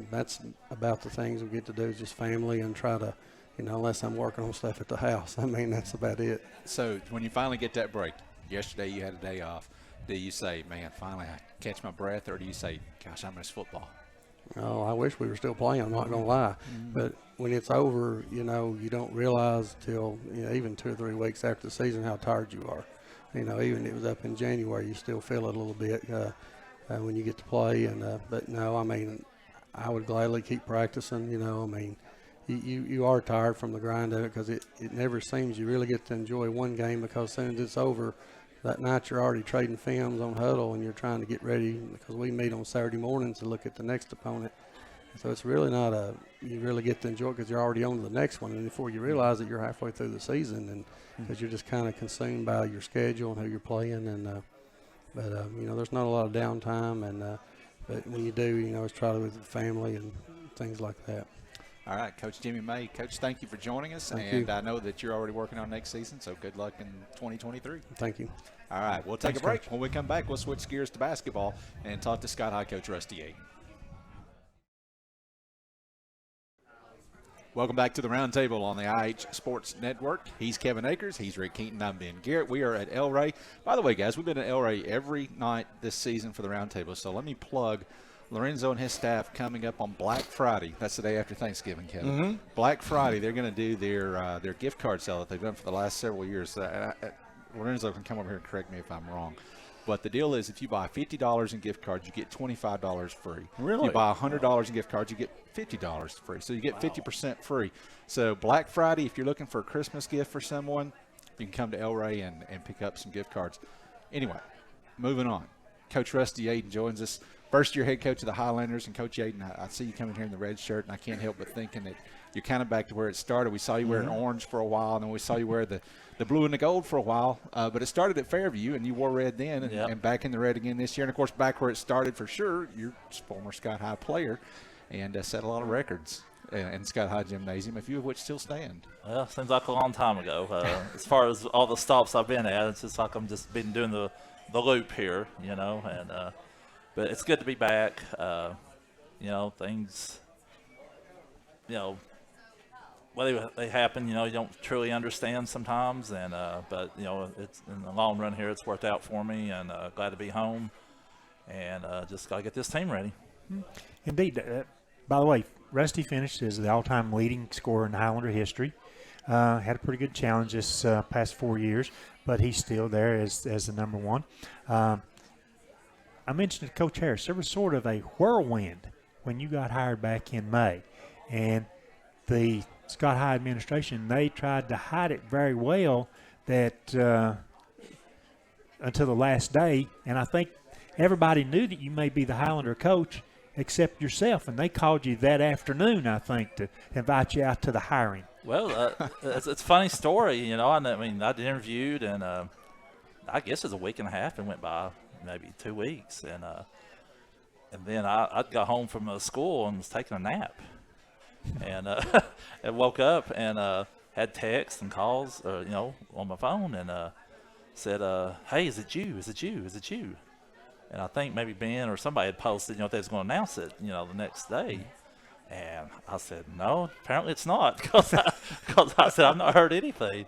about the things we get to do, is just family, and try to. Unless I'm working on stuff at the house. I mean, that's about it. So when you finally get that break, yesterday you had a day off, do you say, man, finally I catch my breath, or do you say, gosh, I miss football? Oh, I wish we were still playing, I'm not going to lie. But when it's over, you don't realize till even 2 or 3 weeks after the season how tired you are. Even it was up in January, you still feel it a little bit when you get to play. But no, I mean, I would gladly keep practicing, I mean, you are tired from the grind of it, because it never seems you really get to enjoy one game, because as soon as it's over, that night you're already trading films on huddle, and you're trying to get ready, because we meet on Saturday mornings to look at the next opponent. So it's really not you really get to enjoy it, because you're already on to the next one, and before you realize it, you're halfway through the season, and because you're just kind of consumed by your schedule and who you're playing. And but there's not a lot of downtime, and but when you do, it's try to with the family and things like that. All right, Coach Jimmy May. Coach, thank you for joining us. Thank and you. I know that you're already working on next season, so good luck in 2023. Thank you. All right, we'll take a break. When we come back, we'll switch gears to basketball and talk to Scott High Coach Rusty Aiden. Welcome back to the Roundtable on the IH Sports Network. He's Kevin Akers. He's Rick Keaton. I'm Ben Garrett. We are at El Rey. By the way, guys, we've been at El Rey every night this season for the Roundtable, so let me plug Lorenzo and his staff coming up on Black Friday. That's the day after Thanksgiving, Kevin. Mm-hmm. Black Friday, they're going to do their gift card sale that they've done for the last several years. Lorenzo can come over here and correct me if I'm wrong. But the deal is, if you buy $50 in gift cards, you get $25 free. Really? You buy $100 in gift cards, you get $50 free. So you get 50% free. So Black Friday, if you're looking for a Christmas gift for someone, you can come to El Rey and pick up some gift cards. Anyway, moving on. Coach Rusty Aiden joins us. First-year head coach of the Highlanders. And, Coach Aiden, I see you coming here in the red shirt, and I can't help but thinking that you're kind of back to where it started. We saw you wearing orange for a while, and then we saw you wear the blue and the gold for a while. But it started at Fairview, and you wore red then, and back in the red again this year. And, of course, back where it started for sure, you're a former Scott High player and set a lot of records in Scott High Gymnasium, a few of which still stand. Well, seems like a long time ago. As far as all the stops I've been at, it's just like I'm just been doing the loop here, and but it's good to be back. Things, whether they happen, you don't truly understand sometimes, and but it's in the long run here, it's worked out for me, and glad to be home, and just got to get this team ready. Indeed. By the way, Rusty finished as the all-time leading scorer in Highlander history. Had a pretty good challenge this past 4 years, but he's still there as the number one. I mentioned to Coach Harris, there was sort of a whirlwind when you got hired back in May. And the Scott High administration, they tried to hide it very well that until the last day. And I think everybody knew that you may be the Highlander coach except yourself, and they called you that afternoon, I think, to invite you out to the hiring. Well, it's a funny story, you know. I mean, I'd interviewed, and I guess it was a week and a half, and went by maybe 2 weeks, and then I got home from school and was taking a nap, and and woke up and had texts and calls, you know, on my phone, and said, "Hey, is it you? Is it you? Is it you?" And I think maybe Ben or somebody had posted, you know, they was going to announce it, you know, the next day. And I said, no, apparently it's not, because I said, I've not heard anything.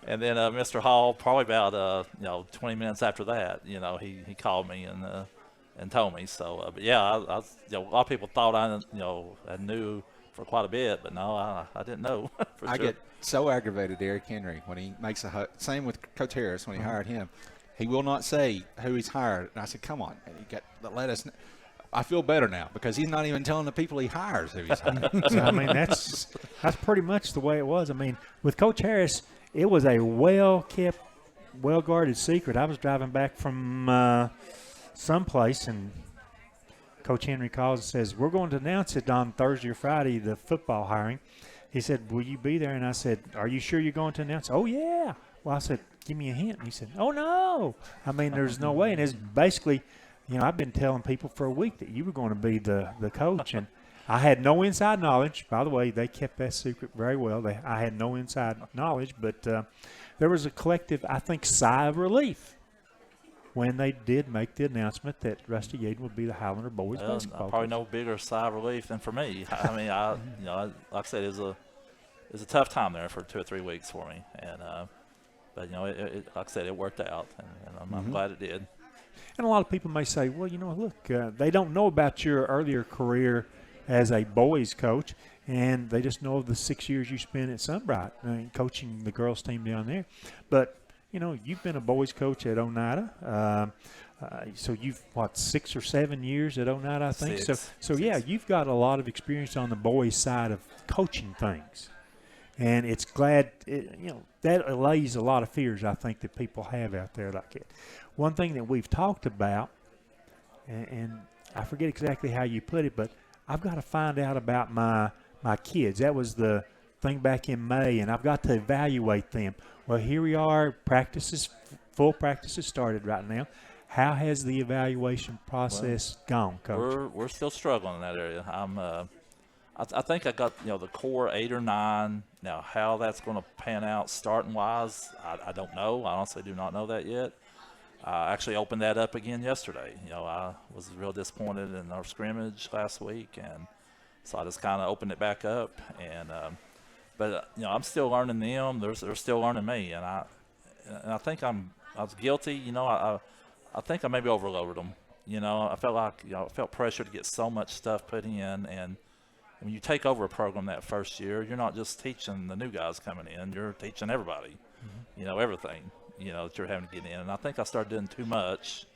And then Mr. Hall, probably about, 20 minutes after that, you know, he called me and told me. So, but yeah, I a lot of people thought I knew for quite a bit, but no, I didn't know. For I sure. get so aggravated, Derrick Henry, when he makes same with Coach Harris when he hired him. He will not say who he's hired. And I said, come on, and let us know. I feel better now because he's not even telling the people he hires who he's hired. So, I mean, that's pretty much the way it was. I mean, with Coach Harris, it was a well-kept, well-guarded secret. I was driving back from someplace, and Coach Henry calls and says, we're going to announce it on Thursday or Friday, the football hiring. He said, will you be there? And I said, are you sure you're going to announce it? Oh, yeah. Well, I said, give me a hint. And he said, oh, no. I mean, there's no way. And it's basically – you know, I've been telling people for a week that you were going to be the coach, and I had no inside knowledge. By the way, they kept that secret very well. I had no inside knowledge, but there was a collective, I think, sigh of relief when they did make the announcement that Rusty Yaden would be the Highlander boys basketball probably coach. no bigger sigh of relief than for me. I mean, like I said, it was a tough time there for 2 or 3 weeks for me, and but you know, like I said, it worked out, and I'm glad it did. And a lot of people may say, well, you know, look, they don't know about your earlier career as a boys coach, and they just know of the 6 years you spent at Sunbright coaching the girls team down there. But, you know, you've been a boys coach at Oneida. So you've, 6 or 7 years at Oneida, I think? Six. So yeah, you've got a lot of experience on the boys' side of coaching things. And it's glad, that allays a lot of fears, I think, that people have out there like it. One thing that we've talked about, and I forget exactly how you put it, but I've got to find out about my kids. That was the thing back in May, and I've got to evaluate them. Well, here we are. Full practices started right now. How has the evaluation process gone, Coach? We're still struggling in that area. I think I got the core 8 or 9. Now, how that's going to pan out starting wise, I don't know. I honestly do not know that yet. I actually opened that up again yesterday. I was real disappointed in our scrimmage last week, and so I just kind of opened it back up. And but I'm still learning them. They're still learning me, and I think I was guilty. I think I maybe overloaded them. I felt like I felt pressure to get so much stuff put in, and when you take over a program that first year, you're not just teaching the new guys coming in. You're teaching everybody. Everything. That you're having to get in. And I think I started doing too much.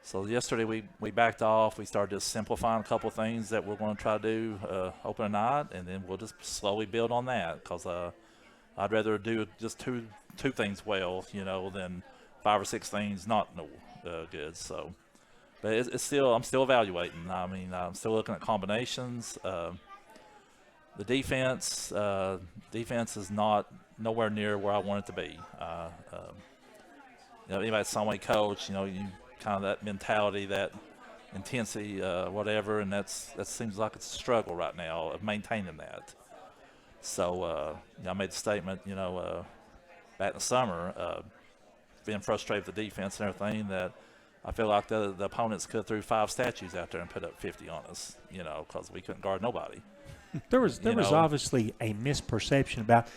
So yesterday we backed off. We started just simplifying a couple of things that we're going to try to do opening night, and then we'll just slowly build on that because I'd rather do just two things well, than 5 or 6 things not good. So, but it's still, I'm still evaluating. I mean, I'm still looking at combinations. The defense is nowhere near where I want it to be. Anybody saw me coach, you kind of that mentality, that intensity, whatever, and that seems like it's a struggle right now of maintaining that. So I made the statement, back in the summer, being frustrated with the defense and everything, that I feel like the opponents could have threw 5 statues out there and put up 50 on us, because we couldn't guard nobody. There was obviously a misperception about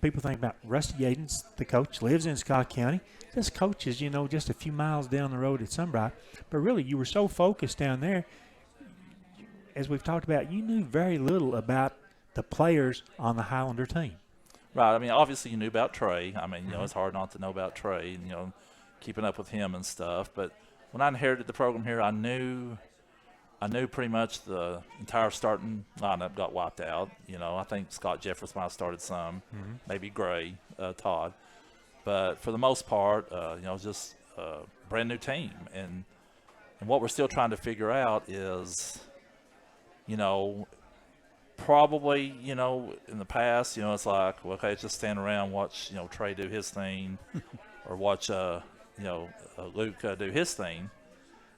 people think about Rusty Yaden's the coach, lives in Scott County. This coach is, just a few miles down the road at Sunbright. But really, you were so focused down there, as we've talked about, you knew very little about the players on the Highlander team. Right. I mean, obviously you knew about Trey. I mean, it's hard not to know about Trey, keeping up with him and stuff. But when I inherited the program here, I knew pretty much the entire starting lineup got wiped out. I think Scott Jeffers might have started some, maybe Gray, Todd. But for the most part, just a brand new team. And what we're still trying to figure out is you know, probably, you know, in the past, you know, it's like, well, okay, just stand around, watch, you know, Trey do his thing, or watch, Luke do his thing.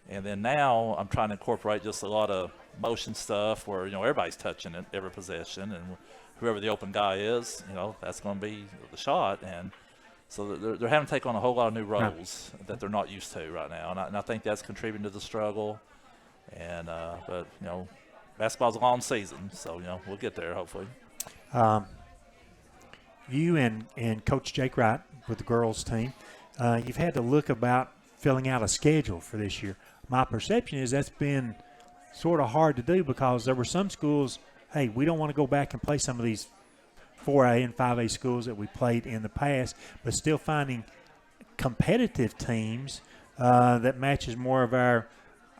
And then now I'm trying to incorporate just a lot of motion stuff where, you know, everybody's touching it, every possession, and whoever the open guy is, you know, that's going to be the shot. And so they're having to take on a whole lot of new roles that they're not used to right now. And I think that's contributing to the struggle. And, but, you know, basketball's a long season, so, you know, we'll get there hopefully. You and Coach Jake Wright with the girls team, you've had to look about filling out a schedule for this year. My perception is that's been sort of hard to do because there were some schools, hey, we don't want to go back and play some of these 4A and 5A schools that we played in the past, but still finding competitive teams that matches more of our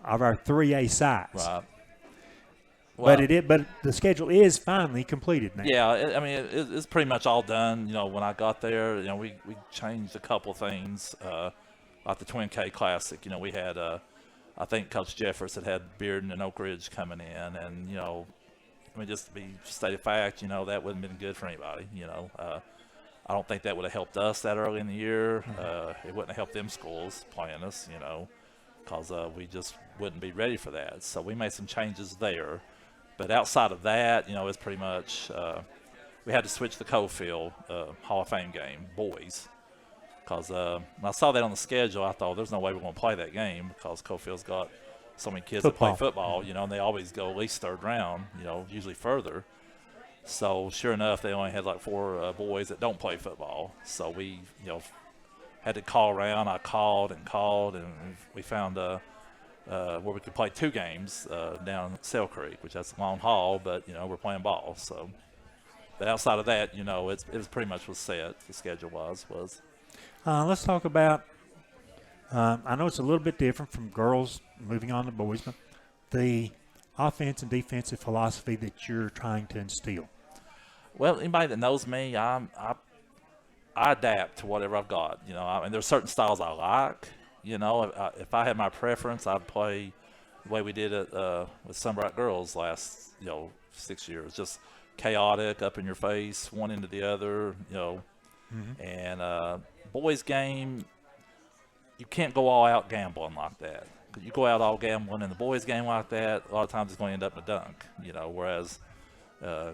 3A size. Right. Well, But the schedule is finally completed now. Yeah, I mean, it's pretty much all done. You know, when I got there, you know, we changed a couple things, like the Twin K Classic. You know, we had, I think Coach Jeffers had Bearden and Oak Ridge coming in, and, you know, I mean, just to be stated fact, you know, that wouldn't have been good for anybody. You know, I don't think that would have helped us that early in the year. It wouldn't have helped them schools playing us, you know, because we just wouldn't be ready for that. So we made some changes there. But outside of that, you know, it's pretty much we had to switch the Cofield Hall of Fame game, boys, because when I saw that on the schedule, I thought there's no way we're going to play that game because Cofield's got so many kids that play football, you know, and they always go at least third round, you know, usually further. So sure enough, they only had like 4 boys that don't play football. So we, you know, had to call around. I called, and we found where we could play 2 games down at Sale Creek, which that's a long haul, but, you know, we're playing ball. So, but outside of that, you know, it was pretty much was set. The schedule was. Let's talk about. I know it's a little bit different from girls moving on to boys, but the offense and defensive philosophy that you're trying to instill. Well, anybody that knows me, I adapt to whatever I've got. You know, I mean, there's certain styles I like. You know, if I had my preference, I'd play the way we did it with Sunbright girls last, you know, 6 years. Just chaotic, up in your face, one into the other, you know. Mm-hmm. And boys game, you can't go all out gambling like that. You go out all gambling in the boys game like that, a lot of times it's going to end up in a dunk, you know. Whereas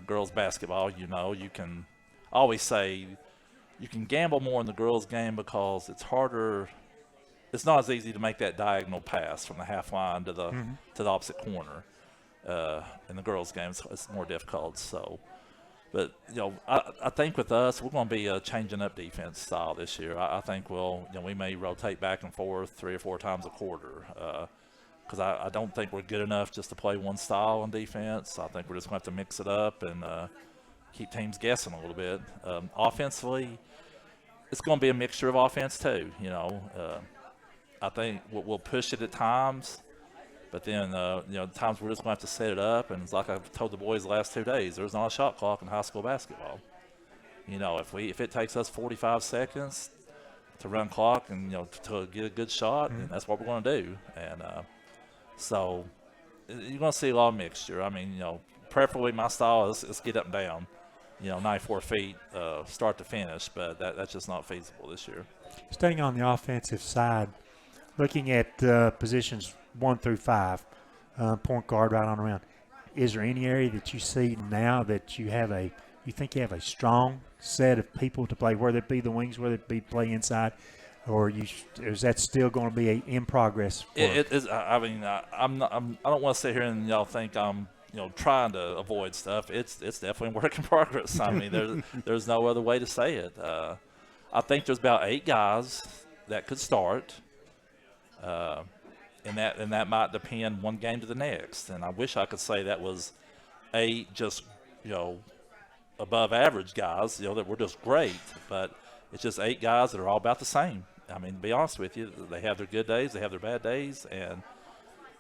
girls basketball, you know, you can always say you can gamble more in the girls game because it's harder. It's not as easy to make that diagonal pass from the half line to the opposite corner. In the girls' game, it's more difficult. So, but you know, I think with us, we're going to be changing up defense style this year. I think we may rotate back and forth 3 or 4 times a quarter. Because I don't think we're good enough just to play one style on defense. I think we're just going to have to mix it up and keep teams guessing a little bit. Offensively, it's going to be a mixture of offense too. You know. I think we'll push it at times, but then, you know, times we're just going to have to set it up. And it's like I've told the boys the last 2 days, there's not a shot clock in high school basketball. You know, if it takes us 45 seconds to run clock and, you know, to get a good shot, then that's what we're going to do. And so you're going to see a lot of mixture. I mean, you know, preferably my style is get up and down, you know, 94 feet, start to finish, but that's just not feasible this year. Staying on the offensive side, looking at positions 1 through 5, point guard right on around, is there any area that you see now that you think you have a strong set of people to play, whether it be the wings, whether it be play inside, or is that still going to be in progress? It is. I mean, I don't want to sit here and y'all think I'm, you know, trying to avoid stuff. It's definitely a work in progress. I mean, there's no other way to say it. I think there's about 8 guys that could start. And that might depend one game to the next. And I wish I could say that was 8 just, you know, above average guys, you know, that were just great. But it's just 8 guys that are all about the same. I mean, to be honest with you, they have their good days, they have their bad days, and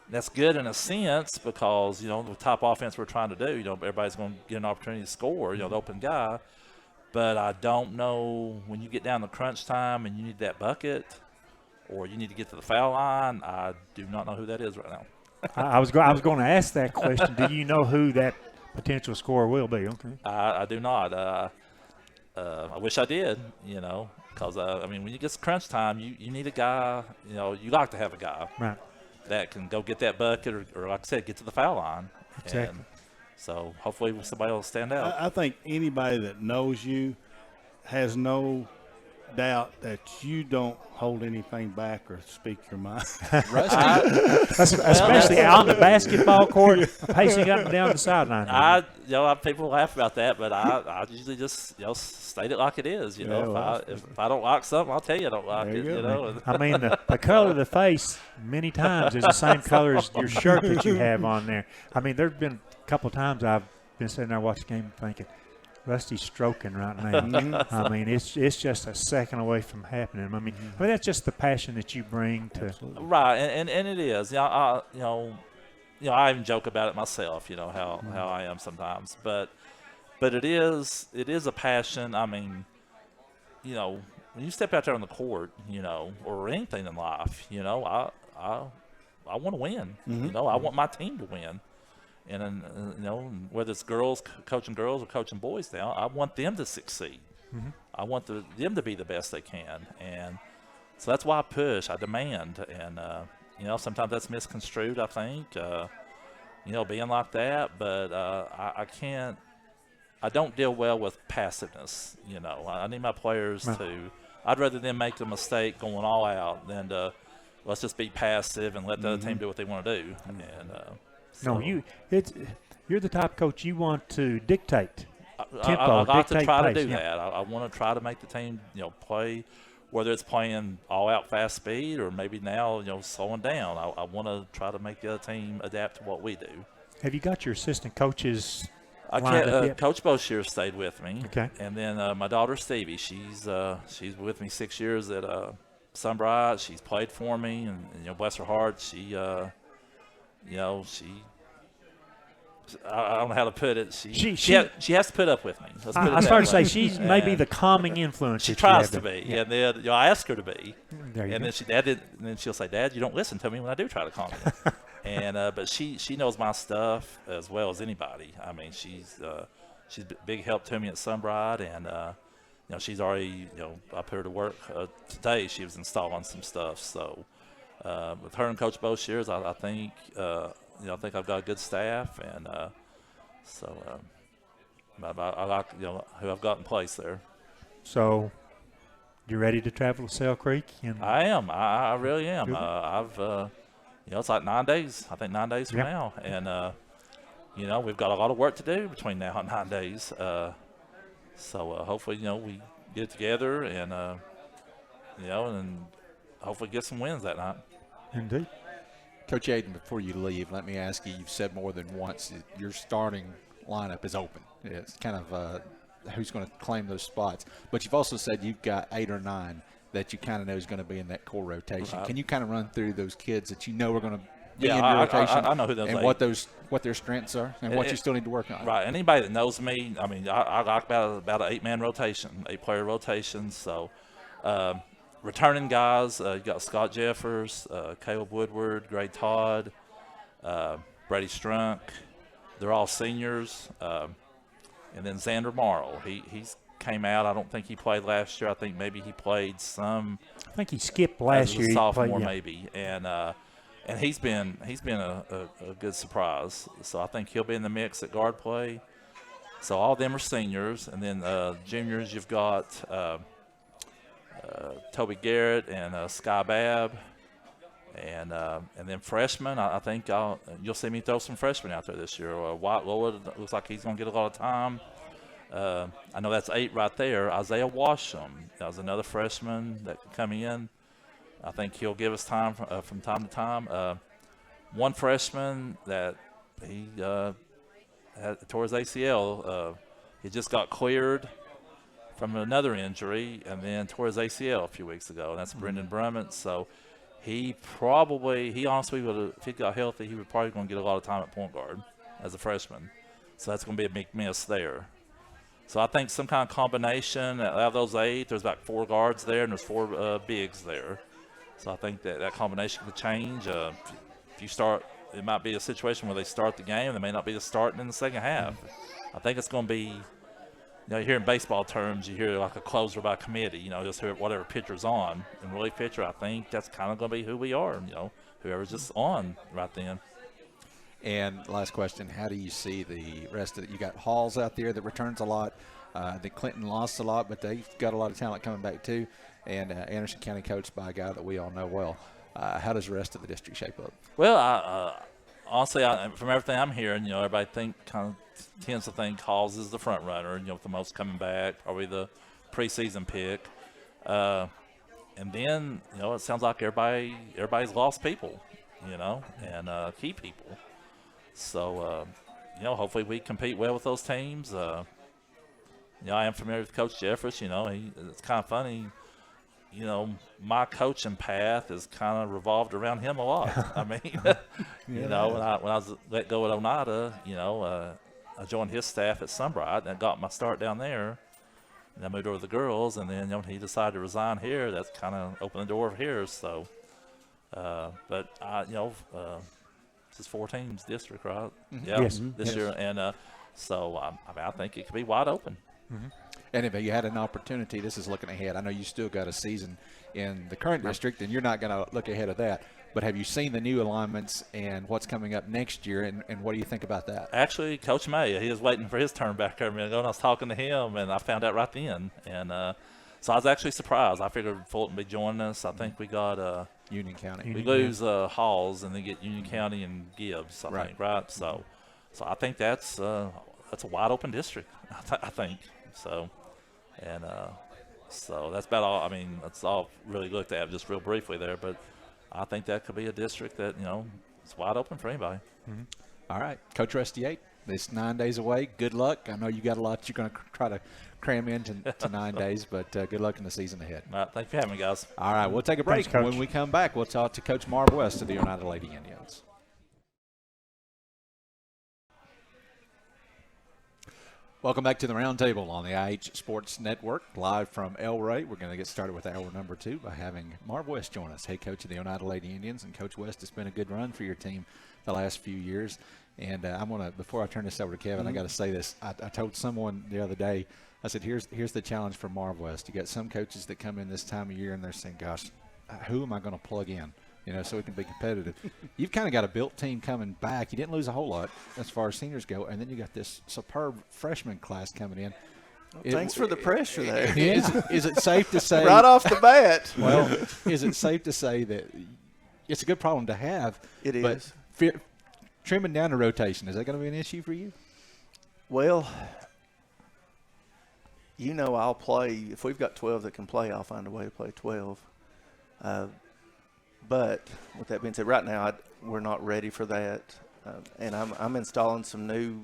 that's good in a sense because, you know, the top offense we're trying to do, you know, everybody's going to get an opportunity to score, you know, the open guy. But I don't know when you get down to crunch time and you need that bucket or you need to get to the foul line, I do not know who that is right now. I was going to ask that question. Do you know who that potential scorer will be? Okay. I do not. I wish I did, because, when you get to crunch time, you need a guy, you like to have a guy Right. that can go get that bucket or like I said, get to the foul line. Exactly. And so hopefully somebody will stand out. I think anybody that knows you has no doubt that you don't hold anything back or speak your mind. Especially on the basketball court, pacing up and down the sideline. People laugh about that, but I usually just state it like it is. If I don't like something, I'll tell you I don't like it. I mean, the color of the face many times is the same color as your shirt that you have on there. I mean, there's been a couple of times I've been sitting there watching the game thinking, Rusty's stroking right now. I mean, it's just a second away from happening. I mean, that's just the passion that you bring to. Absolutely. Right, and it is. I even joke about it myself. How I am sometimes, but it is a passion. I mean, when you step out there on the court, or anything in life, I want to win. I want my team to win. And whether it's girls coaching girls or coaching boys now, I want them to succeed. I want them to be the best they can, and so that's why I push, I demand, and sometimes that's misconstrued. I think being like that, but I can't. I don't deal well with passiveness. I need my players to. I'd rather them make a mistake going all out than to let's just be passive and let the other team do what they want to do. And no, you're the type of coach you want to dictate tempo, I like to try pace, to do that. I want to try to make the team, play, whether it's playing all out fast speed or maybe now, slowing down. I want to try to make the other team adapt to what we do. Have you got your assistant coaches? Coach Boshier stayed with me. Okay. And then my daughter Stevie, she's with me 6 years at Sunbright. She's played for me, and bless her heart, she. I don't know how to put it. She has to put up with me. I started to say she's maybe the calming influence. She tries to be, and then I ask her to be. And then she'll say, "Dad, you don't listen to me when I do try to calm you." And but she knows my stuff as well as anybody. I mean, she's a big help to me at Sunbright, and she's already I put her to work today. She was installing some stuff, so. With her and Coach Boshiers, I think I think I've got a good staff, and I like who I've got in place there. So, you ready to travel to Sale Creek? I am. I really am. I've it's like 9 days. I think 9 days from now, and we've got a lot of work to do between now and 9 days. So hopefully we get together and and hopefully get some wins that night. Indeed. Coach Aiden, before you leave, let me ask you, you've said more than once that your starting lineup is open. It's kind of who's going to claim those spots. But you've also said you've got 8 or 9 that you kind of know is going to be in that core rotation. Right. Can you kind of run through those kids that you know are going to be in your rotation? I know who those and 8. what their strengths are and what you still need to work on. Right. Anybody that knows me, I mean, I like about an 8-man rotation, 8-player rotation. So returning guys, you got Scott Jeffers, Caleb Woodward, Gray Todd, Brady Strunk. They're all seniors. And then Xander Morrill. He's came out. I don't think he played last year. I think maybe he played some. I think he skipped last year. As a sophomore, maybe. And he's been a good surprise. So I think he'll be in the mix at guard play. So all of them are seniors. And then juniors, you've got Toby Garrett and Sky Babb. And then freshmen, I think you'll see me throw some freshmen out there this year. White Lloyd looks like he's going to get a lot of time. I know that's 8 right there. Isaiah Washam, that was another freshman that could come in. I think he'll give us time from time to time. One freshman that he tore his ACL. He just got cleared from another injury and then tore his ACL a few weeks ago, and that's Brendan Brummett. So he honestly would, if he got healthy, he would probably going to get a lot of time at point guard as a freshman. So that's going to be a big miss there. So I think some kind of combination out of those 8, there's about 4 guards there and there's 4 bigs there. So I think that combination could change. If you start it might be a situation where they start the game. They may not be starting in the second half. I think it's going to be, you know, here in baseball terms, you hear like a closer by committee, you know, just whatever pitcher's on. And relief pitcher, I think that's kind of going to be who we are, you know, whoever's just on right then. And last question, how do you see the rest of it? You got Halls out there that returns a lot. I think Clinton lost a lot, but they've got a lot of talent coming back too. And Anderson County coached by a guy that we all know well. How does the rest of the district shape up? Well, honestly, from everything I'm hearing, you know, everybody tends to think Halls is the front runner, you know, with the most coming back, probably the preseason pick. And then, you know, it sounds like everybody's lost people, you know, and key people. So, you know, hopefully we compete well with those teams. You know, I am familiar with Coach Jeffers. You know, it's kind of funny. You know, my coaching path has kind of revolved around him a lot. I mean, you know, when I was let go at Oneida, you know, I joined his staff at Sunbright and got my start down there. And I moved over to the girls, and then, you know, he decided to resign here. That's kind of opened the door over here. So, but you know, this is 4 teams district, right? Mm-hmm. Yeah, Yes. this year, and so I mean, I think it could be wide open. Mm-hmm. And if you had an opportunity, this is looking ahead. I know you still got a season in the current district, and you're not going to look ahead of that. But have you seen the new alignments and what's coming up next year, and what do you think about that? Actually, Coach May, he was waiting for his turn back there a minute ago, and I was talking to him, and I found out right then. And so I was actually surprised. I figured Fulton would be joining us. I think we got Union County. we lose Halls, and then get Union County and Gibbs, I think, right? So I think that's a wide open district, I think. So, and so that's about all. I mean, that's all really looked at just real briefly there, but I think that could be a district that, you know, it's wide open for anybody. Mm-hmm. All right, Coach Rusty 8, it's 9 days away. Good luck. I know you got a lot you're going to try to cram into 9 days, but good luck in the season ahead. All right, thank you for having me, guys. All right, we'll take a break. Thanks, Coach. When we come back, we'll talk to Coach Marv West of the Oneida Lady Indians. Welcome back to the Roundtable on the IH Sports Network, live from El Rey. We're going to get started with hour number 2 by having Marv West join us, head coach of the Oneida Lady Indians. And Coach West, it's been a good run for your team the last few years. And I'm going to, before I turn this over to Kevin, I got to say this. I told someone the other day, I said, here's the challenge for Marv West. You got some coaches that come in this time of year and they're saying, gosh, who am I going to plug in? You know, so we can be competitive. You've kind of got a built team coming back. You didn't lose a whole lot as far as seniors go, and then you got this superb freshman class coming in. Well, thanks for the pressure there. Is it safe to say right off the bat? Well, is it safe to say that it's a good problem to have? It is. But trimming down the rotation, is that going to be an issue for you? Well, you know, I'll play. If we've got 12 that can play, I'll find a way to play 12. But with that being said, right now we're not ready for that, and I'm installing some new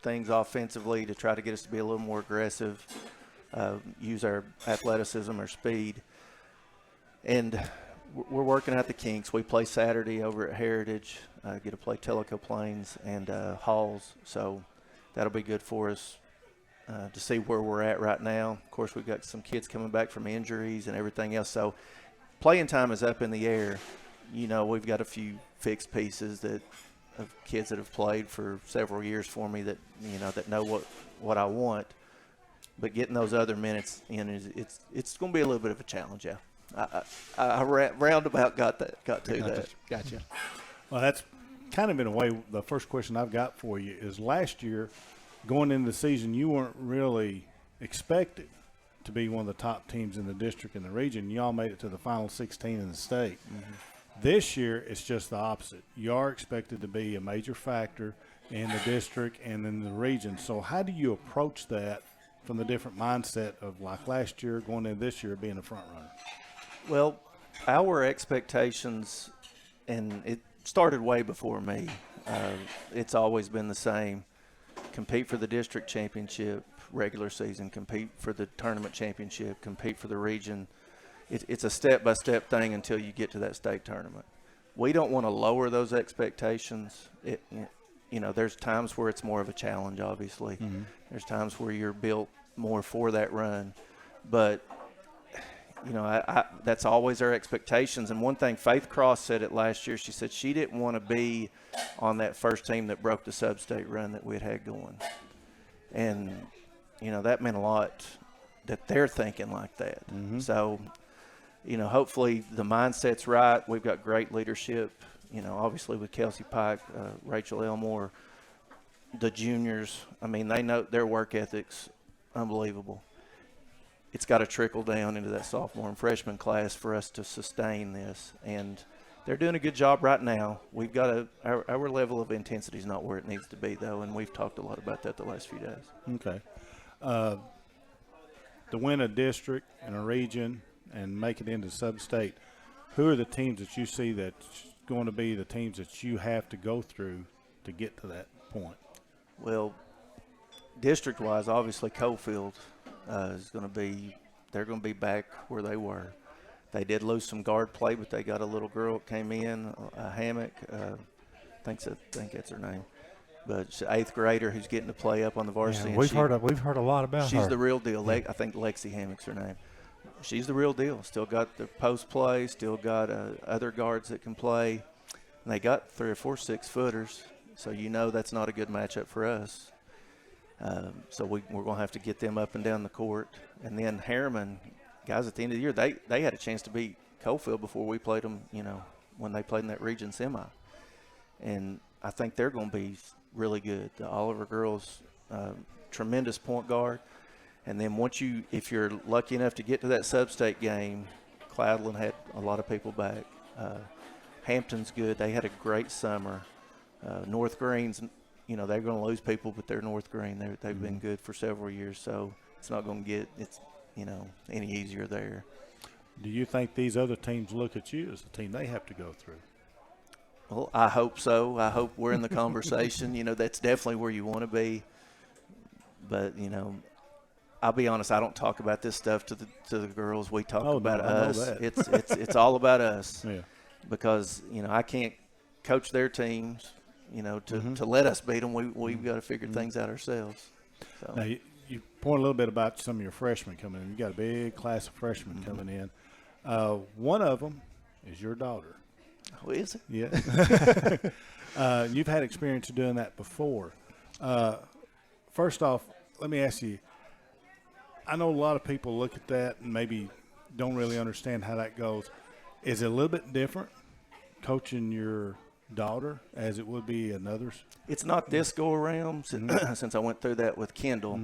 things offensively to try to get us to be a little more aggressive, use our athleticism or speed, and we're working out the kinks. We play Saturday over at Heritage, get to play Tellico Plains and Halls, so that'll be good for us to see where we're at right now. Of course, we've got some kids coming back from injuries and everything else, so playing time is up in the air. You know, we've got a few fixed pieces of kids that have played for several years for me that, you know, that know what I want. But getting those other minutes in it's going to be a little bit of a challenge. Yeah, I roundabout got that. Gotcha. Well, that's kind of in a way the first question I've got for you is last year, going into the season, you weren't really expected to be one of the top teams in the district and the region. Y'all made it to the final 16 in the state. Mm-hmm. This year, it's just the opposite. You are expected to be a major factor in the district and in the region. So how do you approach that from the different mindset of like last year going into this year being a front runner? Well, our expectations, and it started way before me, it's always been the same. Compete for the district championship, regular season, compete for the tournament championship, compete for the region. It's a step-by-step thing until you get to that state tournament. We don't want to lower those expectations. You know, there's times where it's more of a challenge, obviously. Mm-hmm. There's times where you're built more for that run. But, you know, that's always our expectations. And one thing, Faith Cross said it last year. She said she didn't want to be on that first team that broke the sub-state run that we had going. And, you know, that meant a lot that they're thinking like that. So, you know, hopefully the mindset's right. We've got great leadership, you know, obviously with Kelsey Pike, Rachel Elmore, the juniors. I mean, they know their work ethic's unbelievable. It's got to trickle down into that sophomore and freshman class for us to sustain this. And they're doing a good job right now. We've got our level of intensity is not where it needs to be, though, and we've talked a lot about that the last few days. Okay. To win a district and a region and make it into sub-state, who are the teams that you see that's going to be the teams that you have to go through to get to that point? Well, district-wise, obviously Coalfield is going to be – they're going to be back where they were. They did lose some guard play, but they got a little girl that came in, a Hammock. I think that's her name. But she's an 8th grader who's getting to play up on the varsity. Yeah, we've heard a lot about her. She's the real deal. I think Lexi Hammock's her name. She's the real deal. Still got the post play, still got other guards that can play. And they got 3 or 4 6-footers, so you know that's not a good matchup for us. So we're going to have to get them up and down the court. And then Harriman, guys, at the end of the year, they had a chance to beat Coalfield before we played them, you know, when they played in that region semi. And I think they're going to be really good. The Oliver girls, tremendous point guard. And then if you're lucky enough to get to that sub-state game, Cloudland had a lot of people back. Hampton's good. They had a great summer. North Green's, you know, they're going to lose people, but they're North Green. They've been good for several years, so it's not going to get any easier there. Do you think these other teams look at you as the team they have to go through? Well, I hope so. I hope we're in the conversation. You know, that's definitely where you want to be. But, you know, I'll be honest, I don't talk about this stuff to the girls. We talk about us. It's all about us. Yeah. Because, you know, I can't coach their teams, you know, to let us beat them. We've got to figure things out ourselves. So. Now, you point a little bit about some of your freshmen coming in. You got a big class of freshmen coming in. One of them is your daughter. Oh, is it? Yeah. You've had experience doing that before. First off, let me ask you, I know a lot of people look at that and maybe don't really understand how that goes. Is it a little bit different coaching your daughter as it would be another's? It's not this go-around since I went through that with Kendall.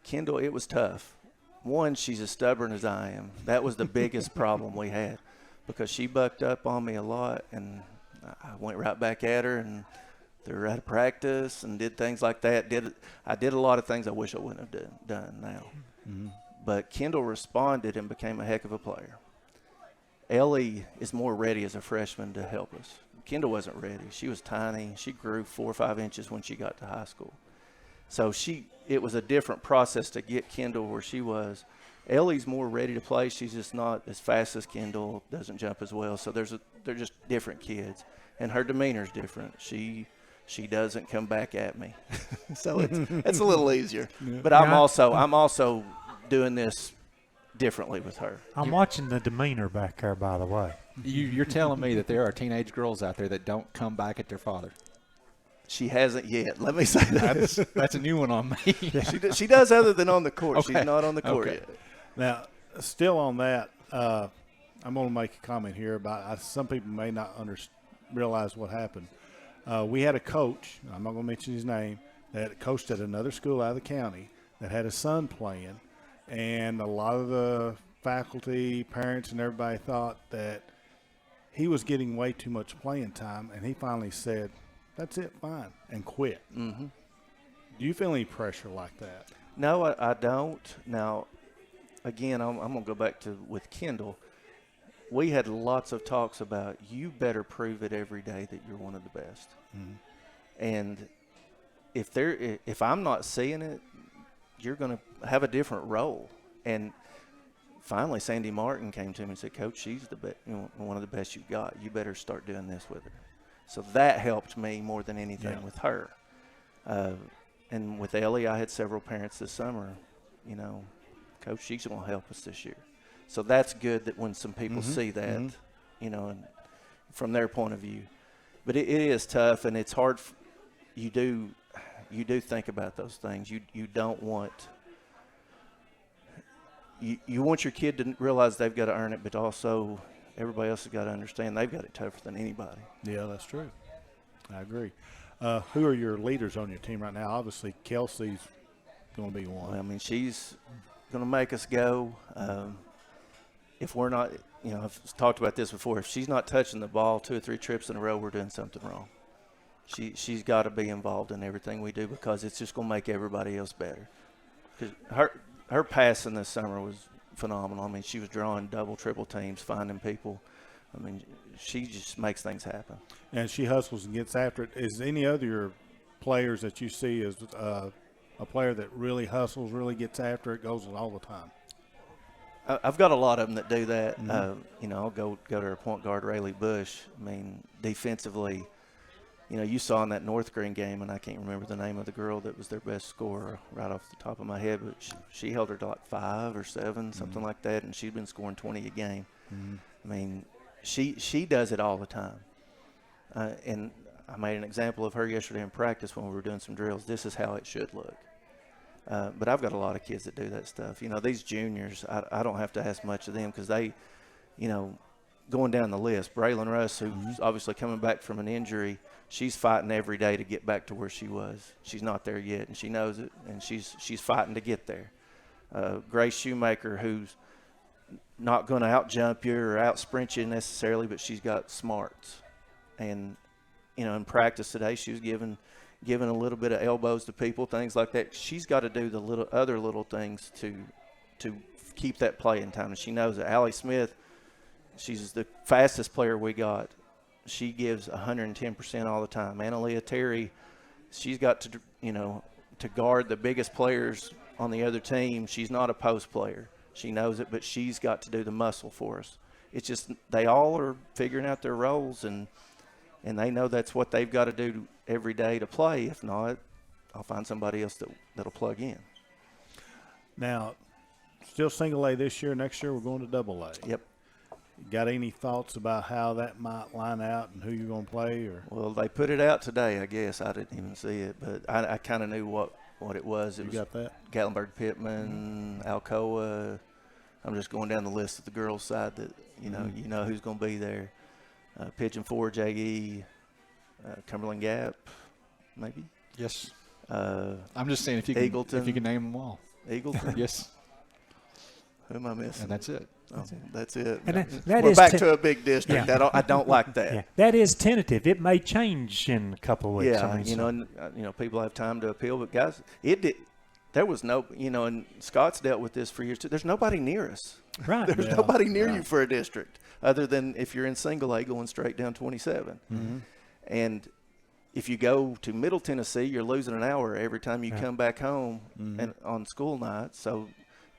Kendall, it was tough. One, she's as stubborn as I am. That was the biggest problem we had because she bucked up on me a lot, and I went right back at her and threw her out of practice and did things like that. I did a lot of things I wish I wouldn't have done now. But Kendall responded and became a heck of a player. Ellie is more ready as a freshman to help us. Kendall wasn't ready. She was tiny. She grew 4 or 5 inches when she got to high school. So it was a different process to get Kendall where she was. Ellie's more ready to play. She's just not as fast as Kendall, doesn't jump as well. So they're just different kids. And her demeanor's different. She doesn't come back at me. So it's a little easier. Yeah. But I'm also doing this differently with her. I'm watching the demeanor back there, by the way. You're telling me that there are teenage girls out there that don't come back at their father. She hasn't yet. Let me say that. That's a new one on me. She does other than on the court. Okay. She's not on the court yet. Now, still on that, I'm going to make a comment here about some people may not realize what happened. We had a coach, I'm not going to mention his name, that coached at another school out of the county that had a son playing, and a lot of the faculty, parents, and everybody thought that he was getting way too much playing time, and he finally said, "That's it, fine," and quit. Do you feel any pressure like that? No, I don't. Now, again, I'm going to go back to with Kendall. We had lots of talks about you better prove it every day that you're one of the best. And if I'm not seeing it, you're going to have a different role. And finally, Sandy Martin came to me and said, "Coach, she's one of the best you've got. You better start doing this with her." So that helped me more than anything with her. And with Ellie, I had several parents this summer, "Coach, she's going to help us this year." So that's good that when some people see that, you know, and from their point of view. But it is tough, and it's hard. You do think about those things. You don't want you want your kid to realize they've got to earn it, but also everybody else has got to understand they've got it tougher than anybody. Yeah, that's true. I agree. Who are your leaders on your team right now? Obviously, Kelsey's going to be one. Well, I mean, she's going to make us go. If we're not, you know, I've talked about this before. If she's not touching the ball 2 or 3 trips in a row, we're doing something wrong. She's got to be involved in everything we do because it's just going to make everybody else better. 'Cause her passing this summer was phenomenal. I mean, she was drawing double, triple teams, finding people. I mean, she just makes things happen. And she hustles and gets after it. Is any other players that you see as a player that really hustles, really gets after it, goes all the time? I've got a lot of them that do that. You know, I'll go to her point guard, Rayleigh Bush. I mean, defensively, you know, you saw in that North Green game, and I can't remember the name of the girl that was their best scorer right off the top of my head, but she held her to like 5 or 7, something like that, and she'd been scoring 20 a game. I mean, she does it all the time. And I made an example of her yesterday in practice when we were doing some drills. This is how it should look. But I've got a lot of kids that do that stuff. You know, these juniors, I don't have to ask much of them because they, you know, going down the list, Braylon Russ, who's obviously coming back from an injury, she's fighting every day to get back to where she was. She's not there yet, and she knows it, and she's fighting to get there. Grace Shoemaker, who's not going to out-jump you or out-sprint you necessarily, but she's got smarts. And, you know, in practice today, she was giving a little bit of elbows to people, things like that. She's got to do the other little things to keep that play in time, and she knows it. Allie Smith, she's the fastest player we got. She gives 110% all the time. Analia Terry, she's got to, you know, to guard the biggest players on the other team. She's not a post player. She knows it, but she's got to do the muscle for us. It's just they all are figuring out their roles, and they know that's what they've got to do every day to play. If not, I'll find somebody else that'll plug in. Now, still single A this year. Next year we're going to double A. Yep. Got any thoughts about how that might line out and who you're going to play? Or Well, they put it out today, I guess. I didn't even see it, but I kind of knew what it was. It was got that? Gatlinburg, Pittman, Alcoa. I'm just going down the list of the girls' side that, you know who's going to be there. Pigeon Forge, AE, Cumberland Gap, maybe. Yes. I'm just saying if you can name them all. Eagleton. Yes. Who am I missing? And that's it. That's it. And that We're is back to a big district. Yeah. I don't like that. Yeah, that is tentative. It may change in a couple of weeks. Yeah, I mean, you know, and people have time to appeal, but guys, there was no, you know, and Scott's dealt with this for years too. There's nobody near us. Right. There's nobody near you for a district other than if you're in single A going straight down 27. And if you go to Middle Tennessee, you're losing an hour every time you come back home and on school night. So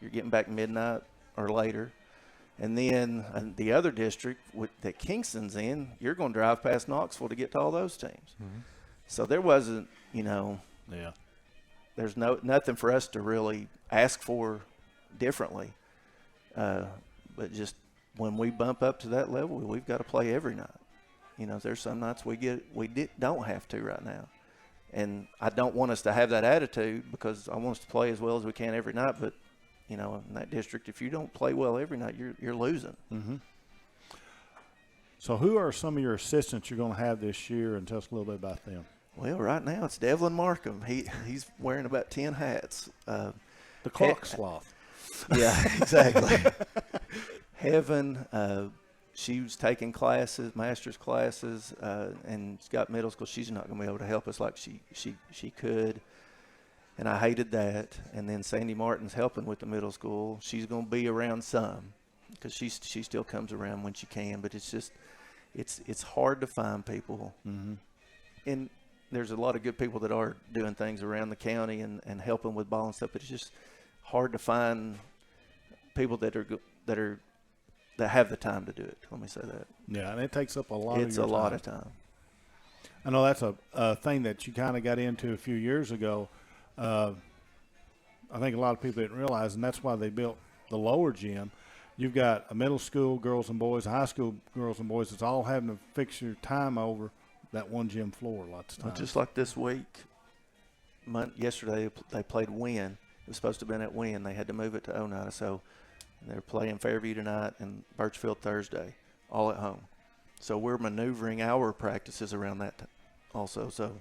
you're getting back midnight or later. And then the other district that Kingston's in, you're going to drive past Knoxville to get to all those teams. So there wasn't, you know, there's nothing for us to really ask for differently. But just when we bump up to that level, we've got to play every night. You know, there's some nights don't have to right now. And I don't want us to have that attitude because I want us to play as well as we can every night. But, you know, in that district, if you don't play well every night, you're losing. So who are some of your assistants you're going to have this year, and tell us a little bit about them? Well, right now it's Devlin Markham. He's wearing about 10 hats. The clock sloth. Yeah, exactly. Heaven, she was taking classes, master's classes, and she's got middle school. She's not going to be able to help us like she could, and I hated that. And then Sandy Martin's helping with the middle school. She's going to be around some because she still comes around when she can, but it's just it's hard to find people. And there's a lot of good people that are doing things around the county and helping with ball and stuff, but it's just hard to find people that have the time to do it. Let me say that. Yeah, and it takes up a lot of your time. It's a lot of time. I know that's a thing that you kind of got into a few years ago. I think a lot of people didn't realize, and that's why they built the lower gym. you've got a middle school girls and boys, a high school girls and boys that's all having to fix your time over that one gym floor lots of times. Just like this week, yesterday they played Wynn. It was supposed to have been at Wynn. They had to move it to Oneida, so they're playing Fairview tonight and Birchfield Thursday, all at home. So we're maneuvering our practices around that also. So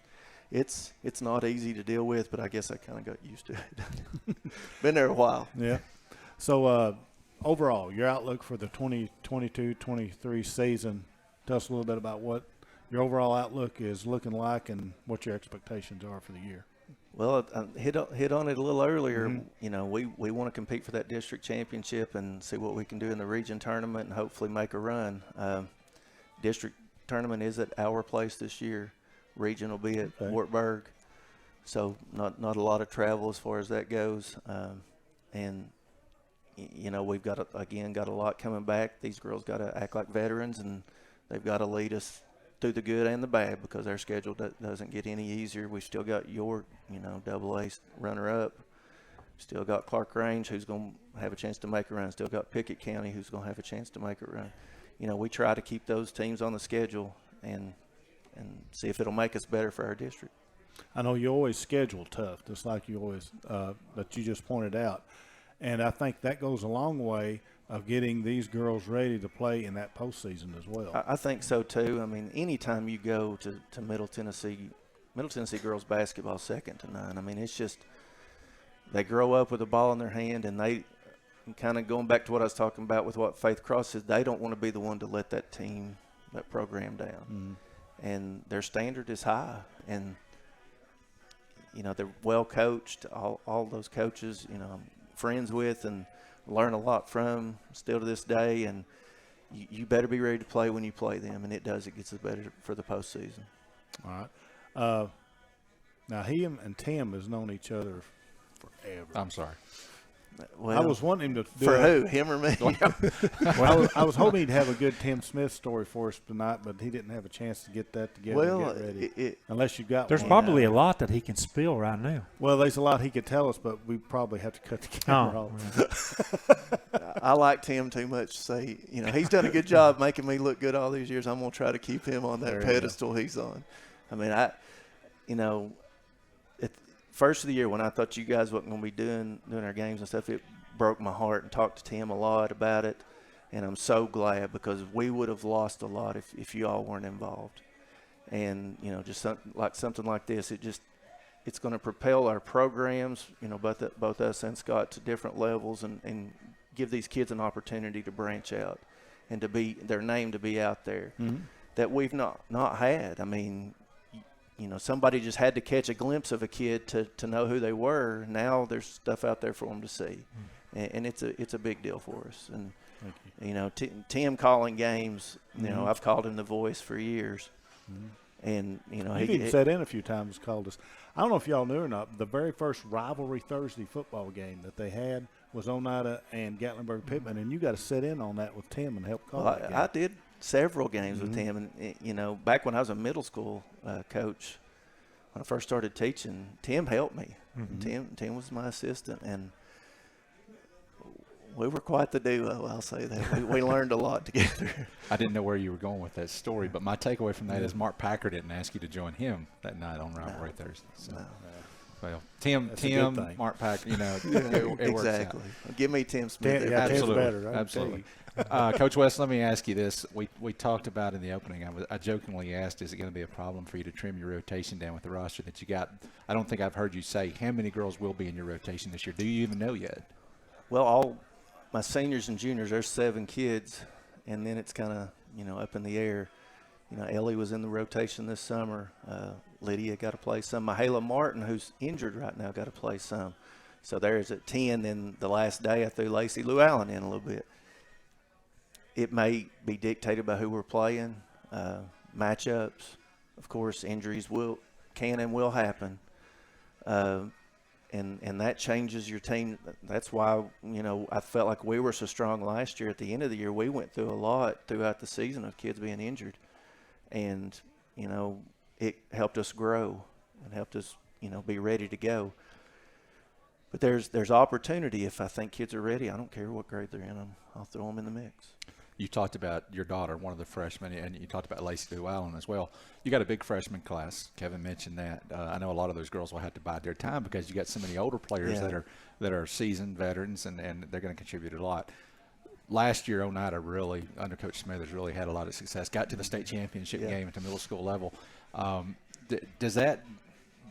it's not easy to deal with, but I guess I kind of got used to it. Been there a while. Yeah. So overall, your outlook for the 2022-23 season, tell us a little bit about what your overall outlook is looking like and what your expectations are for the year. Well, I hit on it a little earlier. You know, we want to compete for that district championship and see what we can do in the region tournament and hopefully make a run. District tournament is at our place this year. Region will be at Wartburg. So not a lot of travel as far as that goes. And, you know, we've got a lot coming back. These girls got to act like veterans, and they've got to lead us through the good and the bad because our schedule doesn't get any easier. We've still got York, you know, AA runner-up. Still got Clark Range, who's going to have a chance to make a run. Still got Pickett County, who's going to have a chance to make a run. You know, we try to keep those teams on the schedule and see if it'll make us better for our district. I know you always schedule tough, just like you always that you just pointed out. And I think that goes a long way of getting these girls ready to play in that postseason as well. I think so too. I mean, anytime you go to Middle Tennessee girls basketball second to none. I mean, it's just they grow up with a ball in their hand, and they kind of going back to what I was talking about with what Faith Cross says, they don't want to be the one to let that program down. And their standard is high, and you know, they're well coached. All those coaches, you know, I'm friends with and learn a lot from still to this day, and you better be ready to play when you play them, and it gets us better for the postseason. All right. Now, him and Tim has known each other forever. I'm sorry. Well, I was wanting him to do for it. who, him or me? Well, I was hoping he'd have a good Tim Smith story for us tonight, but he didn't have a chance to get that together Well, and get ready. Unless you got There's one. probably a lot that he can spill right now. Well, there's a lot he could tell us, but we probably have to cut the camera off. I like Tim too much to say, you know, he's done a good job making me look good all these years. I'm going to try to keep him on that pedestal he's on. I mean, you know, at first of the year when I thought you guys wasn't going to be doing our games and stuff, it broke my heart, and talked to Tim a lot about it. And I'm so glad, because we would have lost a lot if you all weren't involved. And, you know, just something like this, it's going to propel our programs, you know, both us and Scott, to different levels, and give these kids an opportunity to branch out and to be their name to be out there that we've not had. I mean, you know, somebody just had to catch a glimpse of a kid to know who they were. Now there's stuff out there for them to see, and it's a big deal for us. And you know, Tim calling games, you know, I've called him the voice for years. And, you know, he even sat in a few times, called us. I don't know if y'all knew or not, the very first rivalry Thursday football game that they had was Oneida and Gatlinburg-Pittman, and you got to sit in on that with Tim and help call that game. I did several games with Tim, and, you know, back when I was a middle school coach, when I first started teaching, Tim helped me. Tim was my assistant, and we were quite the duo, I'll say that. We learned a lot together. I didn't know where you were going with that story, but my takeaway from that is Mark Packer didn't ask you to join him that night on Rivalry Thursday. So. No. Well, Tim, Mark Packer, you know, it works out. Give me Tim Smith. Absolutely. Tim's better. Absolutely. Coach West, let me ask you this. We talked about in the opening, I jokingly asked, is it going to be a problem for you to trim your rotation down with the roster that you got? I don't think I've heard you say how many girls will be in your rotation this year. Do you even know yet? Well, all my seniors and juniors, there's 7 kids, and then it's kind of, you know, up in the air. You know, Ellie was in the rotation this summer. Lydia got to play some. Mahala Martin, who's injured right now, got to play some. So there's at 10. Then the last day I threw Lacey Lou Allen in a little bit. It may be dictated by who we're playing, matchups. Of course, injuries can and will happen. And that changes your team. That's why, you know, I felt like we were so strong last year. At the end of the year, we went through a lot throughout the season of kids being injured. And, you know, it helped us grow and helped us, you know, be ready to go. But there's opportunity if I think kids are ready. I don't care what grade they're in. I'll throw them in the mix. You talked about your daughter, one of the freshmen, and you talked about Lacey Llewellyn as well. You got a big freshman class. Kevin mentioned that. I know a lot of those girls will have to bide their time because you got so many older players that are seasoned veterans, and they're going to contribute a lot. Last year, Oneida really, under Coach Smithers, really had a lot of success. Got to the state championship game at the middle school level. Does that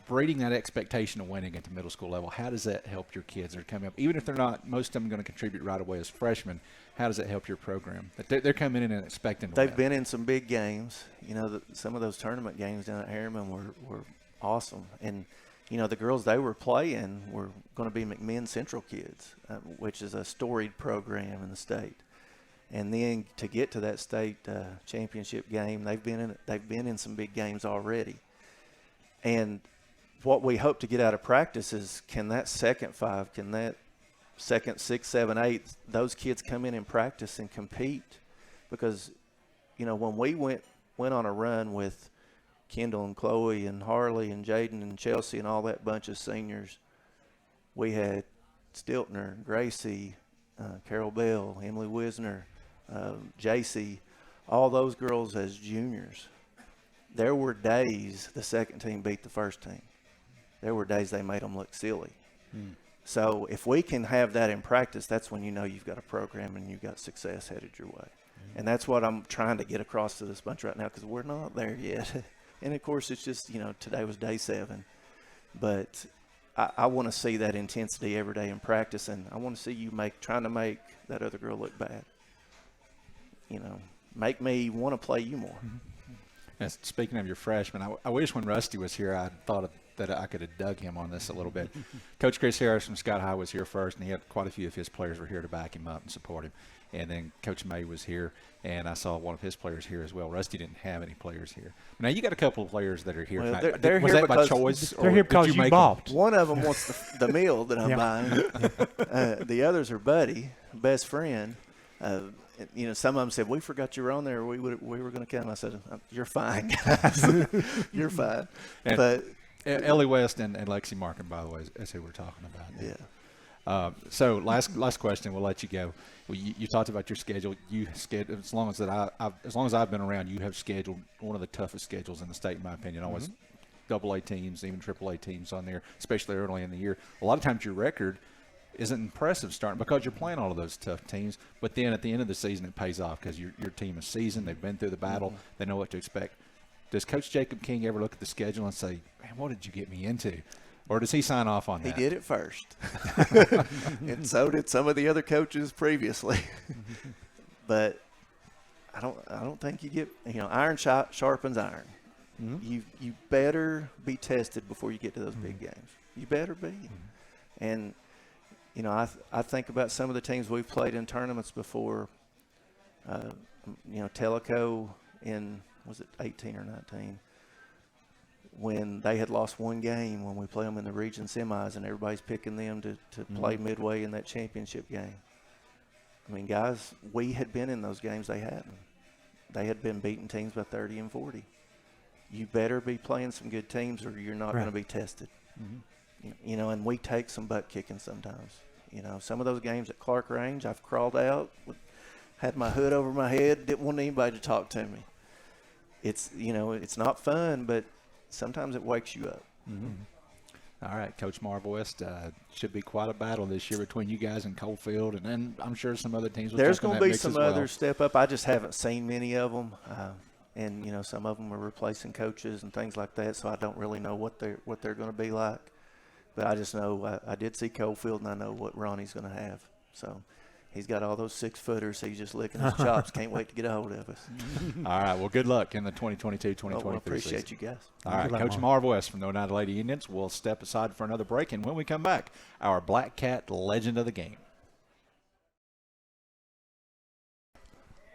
breeding that expectation of winning at the middle school level, how does that help your kids that are coming up? Even if they're not, most of them going to contribute right away as freshmen, how does that help your program? They're coming in and expecting to They've win. been in some big games. You know, some of those tournament games down at Harriman were awesome. And, you know, the girls they were playing were going to be McMinn Central kids, which is a storied program in the state. And then to get to that state championship game, they've been in some big games already. And what we hope to get out of practice is, can that second five, can that second 6, 7, 8, those kids come in and practice and compete? Because, you know, when we went on a run with Kendall and Chloe and Harley and Jaden and Chelsea and all that bunch of seniors, we had Stiltner, Gracie, Carol Bell, Emily Wisner, JC, all those girls as juniors. There were days the second team beat the first team. There were days they made them look silly. So if we can have that in practice, that's when you know you've got a program and you've got success headed your way. And that's what I'm trying to get across to this bunch right now, because we're not there yet. And, of course, it's just, you know, today was day 7. But I want to see that intensity every day in practice, and I want to see you trying to make that other girl look bad. You know, make me want to play you more. And speaking of your freshmen, I wish when Rusty was here I thought that I could have dug him on this a little bit. Coach Chris Harris from Scott High was here first, and he had quite a few of his players were here to back him up and support him. And then Coach May was here, and I saw one of his players here as well. Rusty didn't have any players here. Now, you got a couple of players that are here. Well, tonight. they're was here that by because choice? They're here because you bought. One of them wants the meal that I'm buying. The others are Buddy, best friend. You know, some of them said, we forgot you were on there. We were going to come. I said, you're fine, guys. You're fine. And but Ellie West and Lexi Markin, by the way, is who we're talking about. Yeah. So last question, we'll let you go. Well, you talked about your schedule. As long as I've been around, you have scheduled one of the toughest schedules in the state, in my opinion. Always AA teams, even AAA teams on there, especially early in the year. A lot of times your record isn't impressive starting because you're playing all of those tough teams. But then at the end of the season, it pays off because your team is seasoned. They've been through the battle. They know what to expect. Does Coach Jacob King ever look at the schedule and say, man, what did you get me into? Or does he sign off on that? He did it first. And so did some of the other coaches previously. But I don't think you get, you know, iron sharpens iron. You better be tested before you get to those big games. You better be. And, you know, I think about some of the teams we've played in tournaments before. You know, Tellico in, was it 18 or 19? When they had lost one game when we played them in the region semis, and everybody's picking them to play midway in that championship game. I mean, guys, we had been in those games. They hadn't. They had been beating teams by 30 and 40. You better be playing some good teams or you're not going to be tested. You know, and we take some butt kicking sometimes. You know, some of those games at Clark Range, I've crawled out, had my hood over my head, didn't want anybody to talk to me. It's, you know, it's not fun, but sometimes it wakes you up. All right, Coach Marv West, should be quite a battle this year between you guys and Coalfield, and then I'm sure some other teams will There's jump in going to that be mix some as well. others step up. I just haven't seen many of them, and you know, some of them are replacing coaches and things like that, so I don't really know what they're going to be like. But I just know I did see Coalfield, and I know what Ronnie's going to have. So he's got all those 6-footers. He's just licking his chops. Can't wait to get a hold of us. All right, well, good luck in the 2022-2023 Well, appreciate season. you guys. All right, Coach Marv West from the Oneida Lady Indians will step aside for another break, and when we come back, our Black Cat legend of the game.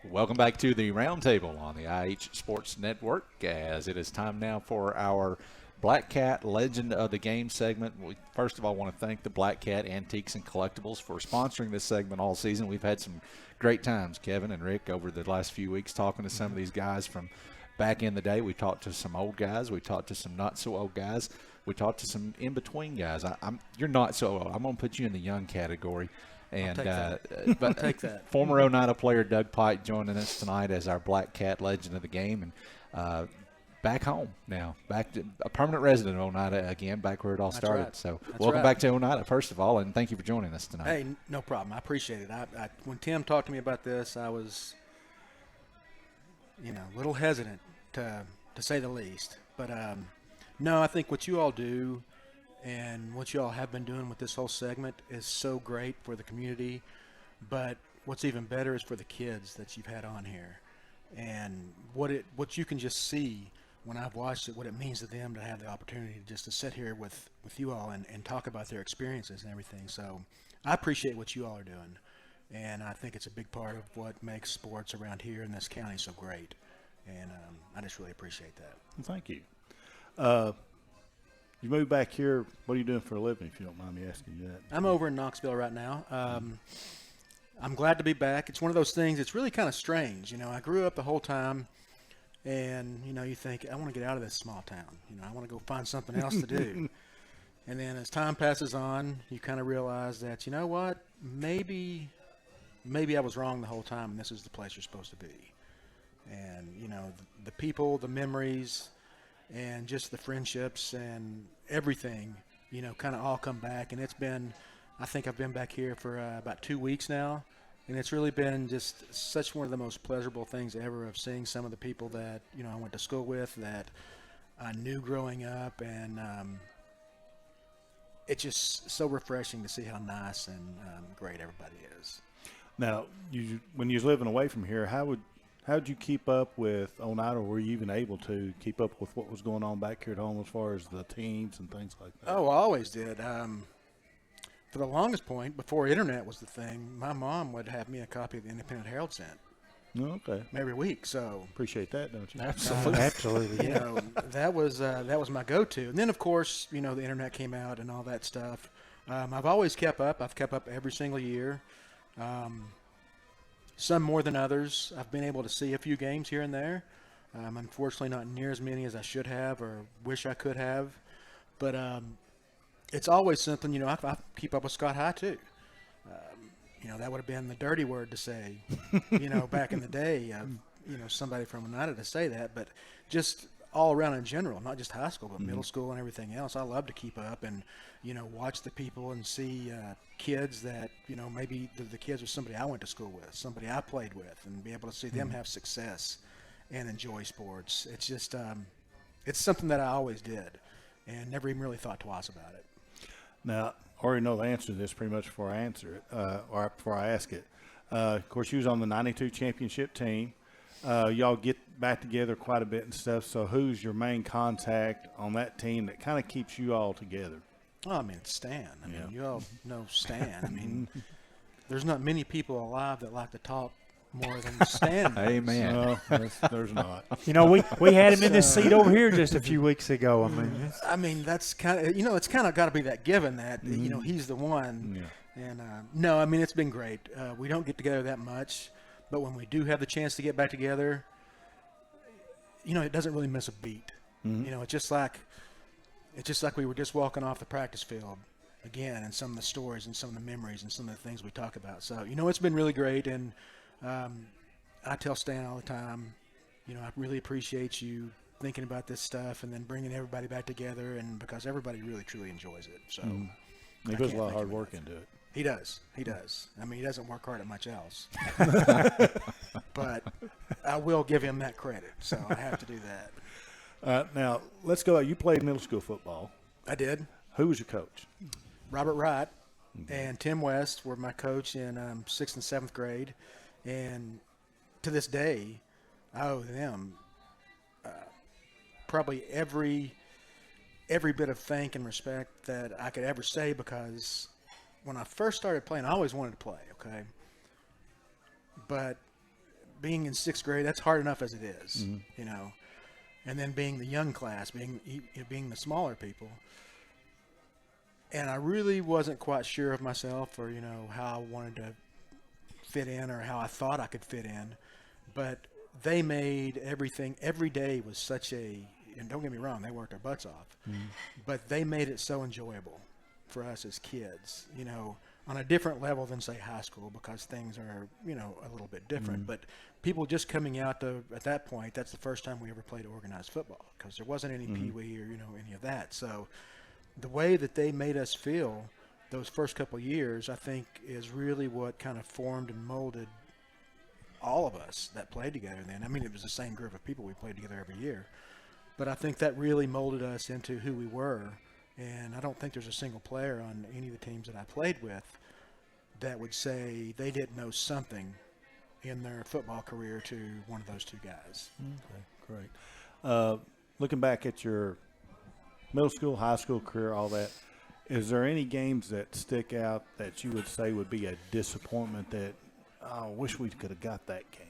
Welcome back to the Roundtable on the IH Sports Network, as it is time now for our Black Cat Legend of the Game segment. We first of all want to thank the Black Cat Antiques and Collectibles for sponsoring this segment all season. We've had some great times, Kevin and Rick, over the last few weeks talking to some of these guys from back in the day. We talked to some old guys. We talked to some not so old guys. We talked to some in-between guys. You're not so old. I'm going to put you in the young category. And but take that. Former Oneida player Doug Pike joining us tonight as our Black Cat legend of the game, and back home now, back to a permanent resident of Oneida again, back where it all started. Right. So That's welcome right. back to Oneida, first of all, and thank you for joining us tonight. Hey, no problem. I appreciate it. When Tim talked to me about this, I was, a little hesitant to say the least. But no, I think what you all do and what you all have been doing with this whole segment is so great for the community. But what's even better is for the kids that you've had on here, and what you can just see when I've watched it, what it means to them to have the opportunity just to sit here with you all and talk about their experiences and everything. So I appreciate what you all are doing, and I think it's a big part of what makes sports around here in this county so great. And I just really appreciate that. Well, thank you. You moved back here. What are you doing for a living, if you don't mind me asking you that? I'm over in Knoxville right now. I'm glad to be back. It's one of those things, it's really kind of strange. I grew up the whole time, and, you think, I want to get out of this small town. I want to go find something else to do. And then as time passes on, you kind of realize that, you know what, maybe I was wrong the whole time, and this is the place you're supposed to be. And, the people, the memories, and just the friendships and everything, kind of all come back. And I think I've been back here for about 2 weeks now. And it's really been just such one of the most pleasurable things ever of seeing some of the people that, I went to school with, that I knew growing up. And it's just so refreshing to see how nice and great everybody is. Now, when you was living away from here, how'd you keep up with Oneida? Were you even able to keep up with what was going on back here at home as far as the teams and things like that? Oh, I always did. For the longest point, before internet was the thing, my mom would have me a copy of the Independent Herald sent Oh, okay. every week. So Appreciate that, don't you? Absolutely. Absolutely. you know, that was my go-to. And then, of course, the internet came out and all that stuff. I've always kept up. I've kept up every single year. Some more than others. I've been able to see a few games here and there. Unfortunately, not near as many as I should have or wish I could have. But it's always something, I keep up with Scott High, too. That would have been the dirty word to say, back in the day, somebody from Oneida to say that. But just all around in general, not just high school, but middle school and everything else. I love to keep up and, watch the people and see kids that, maybe the kids were somebody I went to school with, somebody I played with, and be able to see them have success and enjoy sports. It's just it's something that I always did and never even really thought twice about it. Now, I already know the answer to this pretty much before I answer it, or before I ask it. Of course, you was on the 92 championship team. Y'all get back together quite a bit and stuff. So who's your main contact on that team that kind of keeps you all together? Oh, I mean, it's Stan. I mean, you all know Stan. I mean, there's not many people alive that like to talk more than Stan does. Amen. No, there's not. We had him in this seat over here just a few weeks ago. I mean, that's kind of, it's kind of got to be that given that, he's the one. Yeah. And, no, I mean, it's been great. We don't get together that much, but when we do have the chance to get back together, it doesn't really miss a beat. It's just like we were just walking off the practice field again, and some of the stories and some of the memories and some of the things we talk about. So, it's been really great. And I tell Stan all the time, I really appreciate you thinking about this stuff and then bringing everybody back together, and because everybody really truly enjoys it. So He puts a lot of hard work into it. He does. I mean, he doesn't work hard at much else, but I will give him that credit. So I have to do that. Now, let's go. You played middle school football. I did. Who was your coach? Robert Wright and Tim West were my coach in 6th and 7th grade. And to this day, I owe them probably every bit of thank and respect that I could ever say, because when I first started playing, I always wanted to play, okay? But being in 6th grade, that's hard enough as it is, and then being the young class, being the smaller people. And I really wasn't quite sure of myself or, how I wanted to fit in or how I thought I could fit in. But they made everything, every day was such a and don't get me wrong, they worked their butts off, but they made it so enjoyable for us as kids, you know, on a different level than, say, high school, because things are, you know, a little bit different. But people just coming out at that point, that's the first time we ever played organized football, because there wasn't any pee-wee or, you know, any of that. So the way that they made us feel those first couple of years, I think, is really what kind of formed and molded all of us that played together then. I mean, it was the same group of people we played together every year. But I think that really molded us into who we were. And I don't think there's a single player on any of the teams that I played with that would say they didn't know something in their football career to one of those two guys. Okay, great. Looking back at your middle school, high school career, all that, is there any games that stick out that you would say would be a disappointment that, I wish we could have got that game?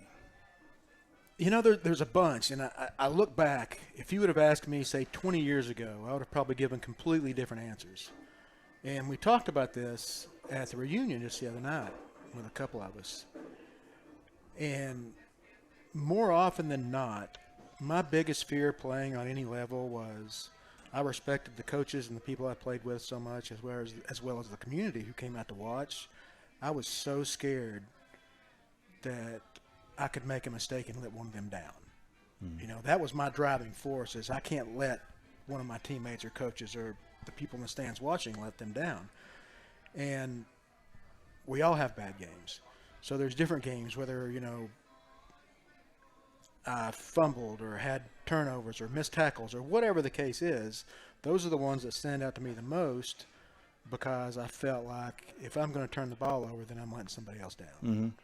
You know, there's a bunch, and I look back. If you would have asked me, say, 20 years ago, I would have probably given completely different answers. And we talked about this at the reunion just the other night with a couple of us. And more often than not, my biggest fear playing on any level was I respected the coaches and the people I played with so much, as well as the community who came out to watch. I was so scared that I could make a mistake and let one of them down. You know, that was my driving force, is I can't let one of my teammates or coaches or the people in the stands watching let them down. And we all have bad games. So there's different games, whether, you know, I fumbled or had turnovers or missed tackles or whatever the case is. Those are the ones that stand out to me the most, because I felt like if I'm going to turn the ball over, then I'm letting somebody else down.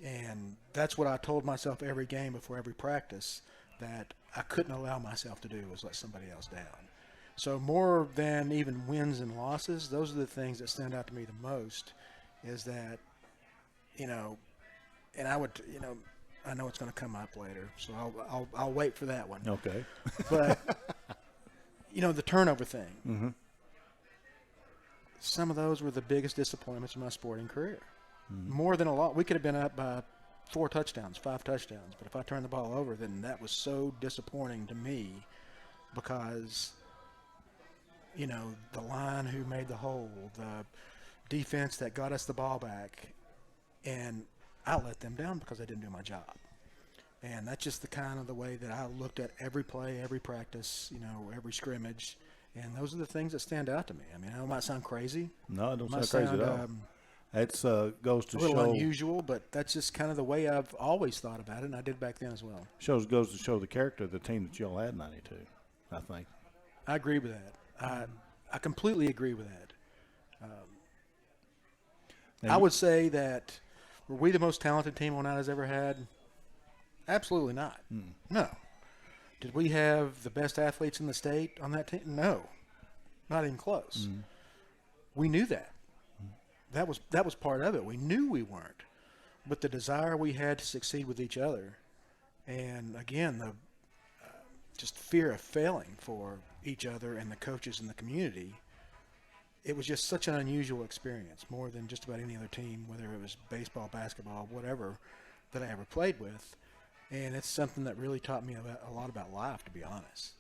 And that's what I told myself every game before every practice, that I couldn't allow myself to do, was let somebody else down. So more than even wins and losses, those are the things that stand out to me the most, is that, you know, and I would, you know, I know it's going to come up later, so I'll wait for that one. Okay. But, you know, the turnover thing, some of those were the biggest disappointments of my sporting career. More than a lot. We could have been up by 4 touchdowns, 5 touchdowns. But if I turned the ball over, then that was so disappointing to me, because, you know, the line who made the hole, the defense that got us the ball back, and I let them down because I didn't do my job. And that's just the kind of the way that I looked at every play, every practice, you know, every scrimmage. And those are the things that stand out to me. I mean, it might sound crazy. No, it don't sound crazy at all. It goes to a little show unusual, but that's just kind of the way I've always thought about it, and I did back then as well. Goes to show the character of the team that you all had in '92, I think. I agree with that. I completely agree with that. I would say that, were we the most talented team Oneida has ever had? Absolutely not. No. Did we have the best athletes in the state on that team? No. Not even close. We knew that. That was part of it. We knew we weren't. But the desire we had to succeed with each other, and again, the just fear of failing for each other and the coaches and the community, it was just such an unusual experience, more than just about any other team, whether it was baseball, basketball, whatever, that I ever played with. And it's something that really taught me a lot about life, to be honest.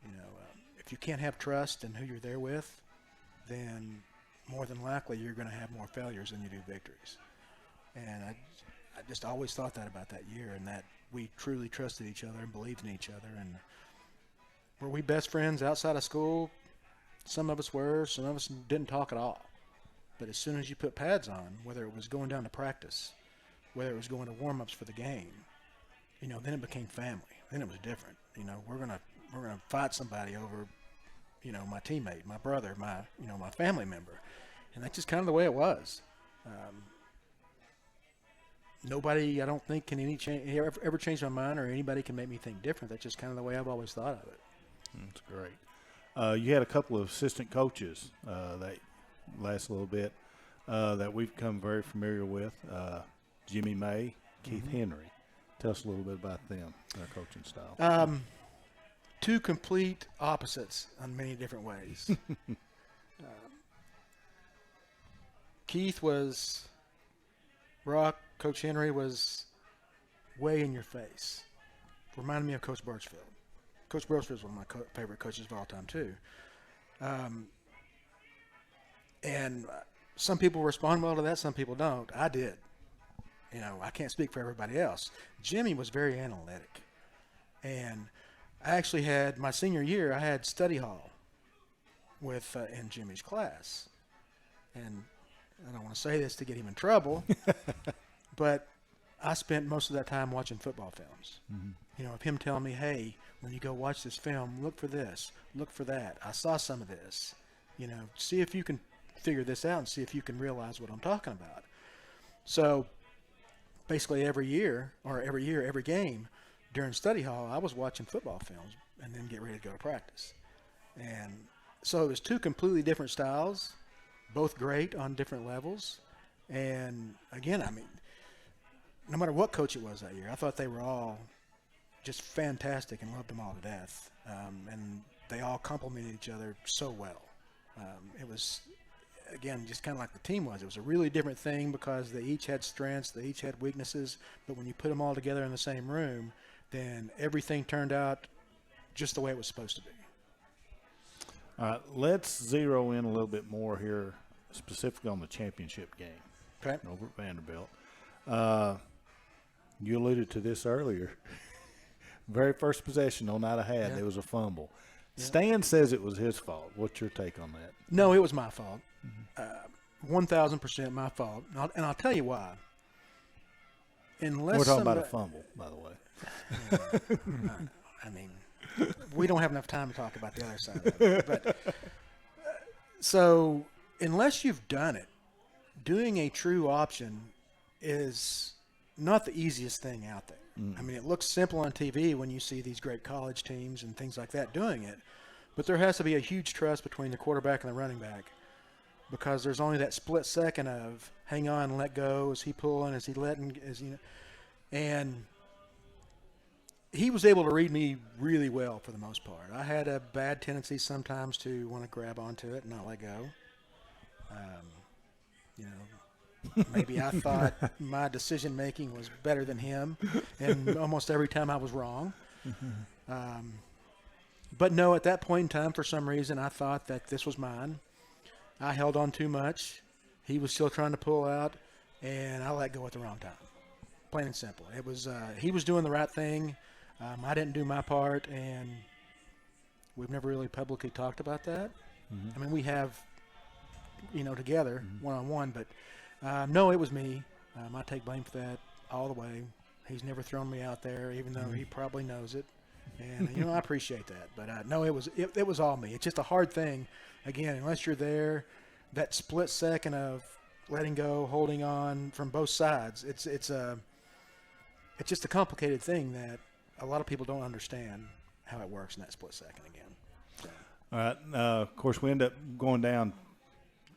You know, if you can't have trust in who you're there with, then more than likely you're going to have more failures than you do victories. And I just always thought that about that year, and that we truly trusted each other and believed in each other. And were we best friends outside of school? Some of us were. Some of us didn't talk at all. But as soon as you put pads on, whether it was going down to practice, whether it was going to warm-ups for the game, you know, then it became family. Then it was different. You know, we're gonna fight somebody over, you know, my teammate, my brother, my family member. And that's just kind of the way it was. Nobody, I don't think, can ever change my mind, or anybody can make me think different. That's just kind of the way I've always thought of it. That's great. You had a couple of assistant coaches that last a little bit that we've become very familiar with, Jimmy May, Keith Henry. Tell us a little bit about them, their coaching style. Two complete opposites in many different ways. Keith was rock. Coach Henry was way in your face. Reminded me of Coach Birchfield. Coach Broster is one of my favorite coaches of all time too. And some people respond well to that, some people don't. I did. You know, I can't speak for everybody else. Jimmy was very analytic. And I actually had, my senior year, I had study hall with in Jimmy's class. And I don't want to say this to get him in trouble, but I spent most of that time watching football films. Mm-hmm. You know, of him telling me, hey, when you go watch this film, look for this, look for that. I saw some of this. You know, see if you can figure this out and see if you can realize what I'm talking about. So basically every game during study hall, I was watching football films and then get ready to go to practice. And so it was two completely different styles, both great on different levels. And again, I mean, no matter what coach it was that year, I thought they were all just fantastic and loved them all to death. And they all complemented each other so well. It was, again, just kind of like the team was. It was a really different thing because they each had strengths, they each had weaknesses, but when you put them all together in the same room, then everything turned out just the way it was supposed to be. All right, let's zero in a little bit more here, specifically on the championship game over at Vanderbilt. You alluded to this earlier. Very first possession no night I had, there was a fumble. Yeah. Stan says it was his fault. What's your take on that? No, it was my fault. 1,000% my fault. And I'll tell you why. We're talking about a fumble, by the way. I mean, we don't have enough time to talk about the other side of it. But, so unless you've done it, doing a true option is not the easiest thing out there. I mean, it looks simple on TV when you see these great college teams and things like that doing it, but there has to be a huge trust between the quarterback and the running back because there's only that split second of hang on, let go, is he pulling, is he letting, and he was able to read me really well for the most part. I had a bad tendency sometimes to want to grab onto it and not let go. Maybe I thought my decision-making was better than him, and almost every time I was wrong. But no, at that point in time, for some reason, I thought that this was mine. I held on too much. He was still trying to pull out, and I let go at the wrong time. Plain and simple. It was he was doing the right thing. I didn't do my part, and we've never really publicly talked about that. I mean, we have, together, one-on-one, but no, it was me. I take blame for that all the way. He's never thrown me out there, even though he probably knows it. And, I appreciate that. But, no, it was all me. It's just a hard thing. Again, unless you're there, that split second of letting go, holding on from both sides, it's just a complicated thing that a lot of people don't understand how it works in that split second again. So. All right. Of course, we end up going down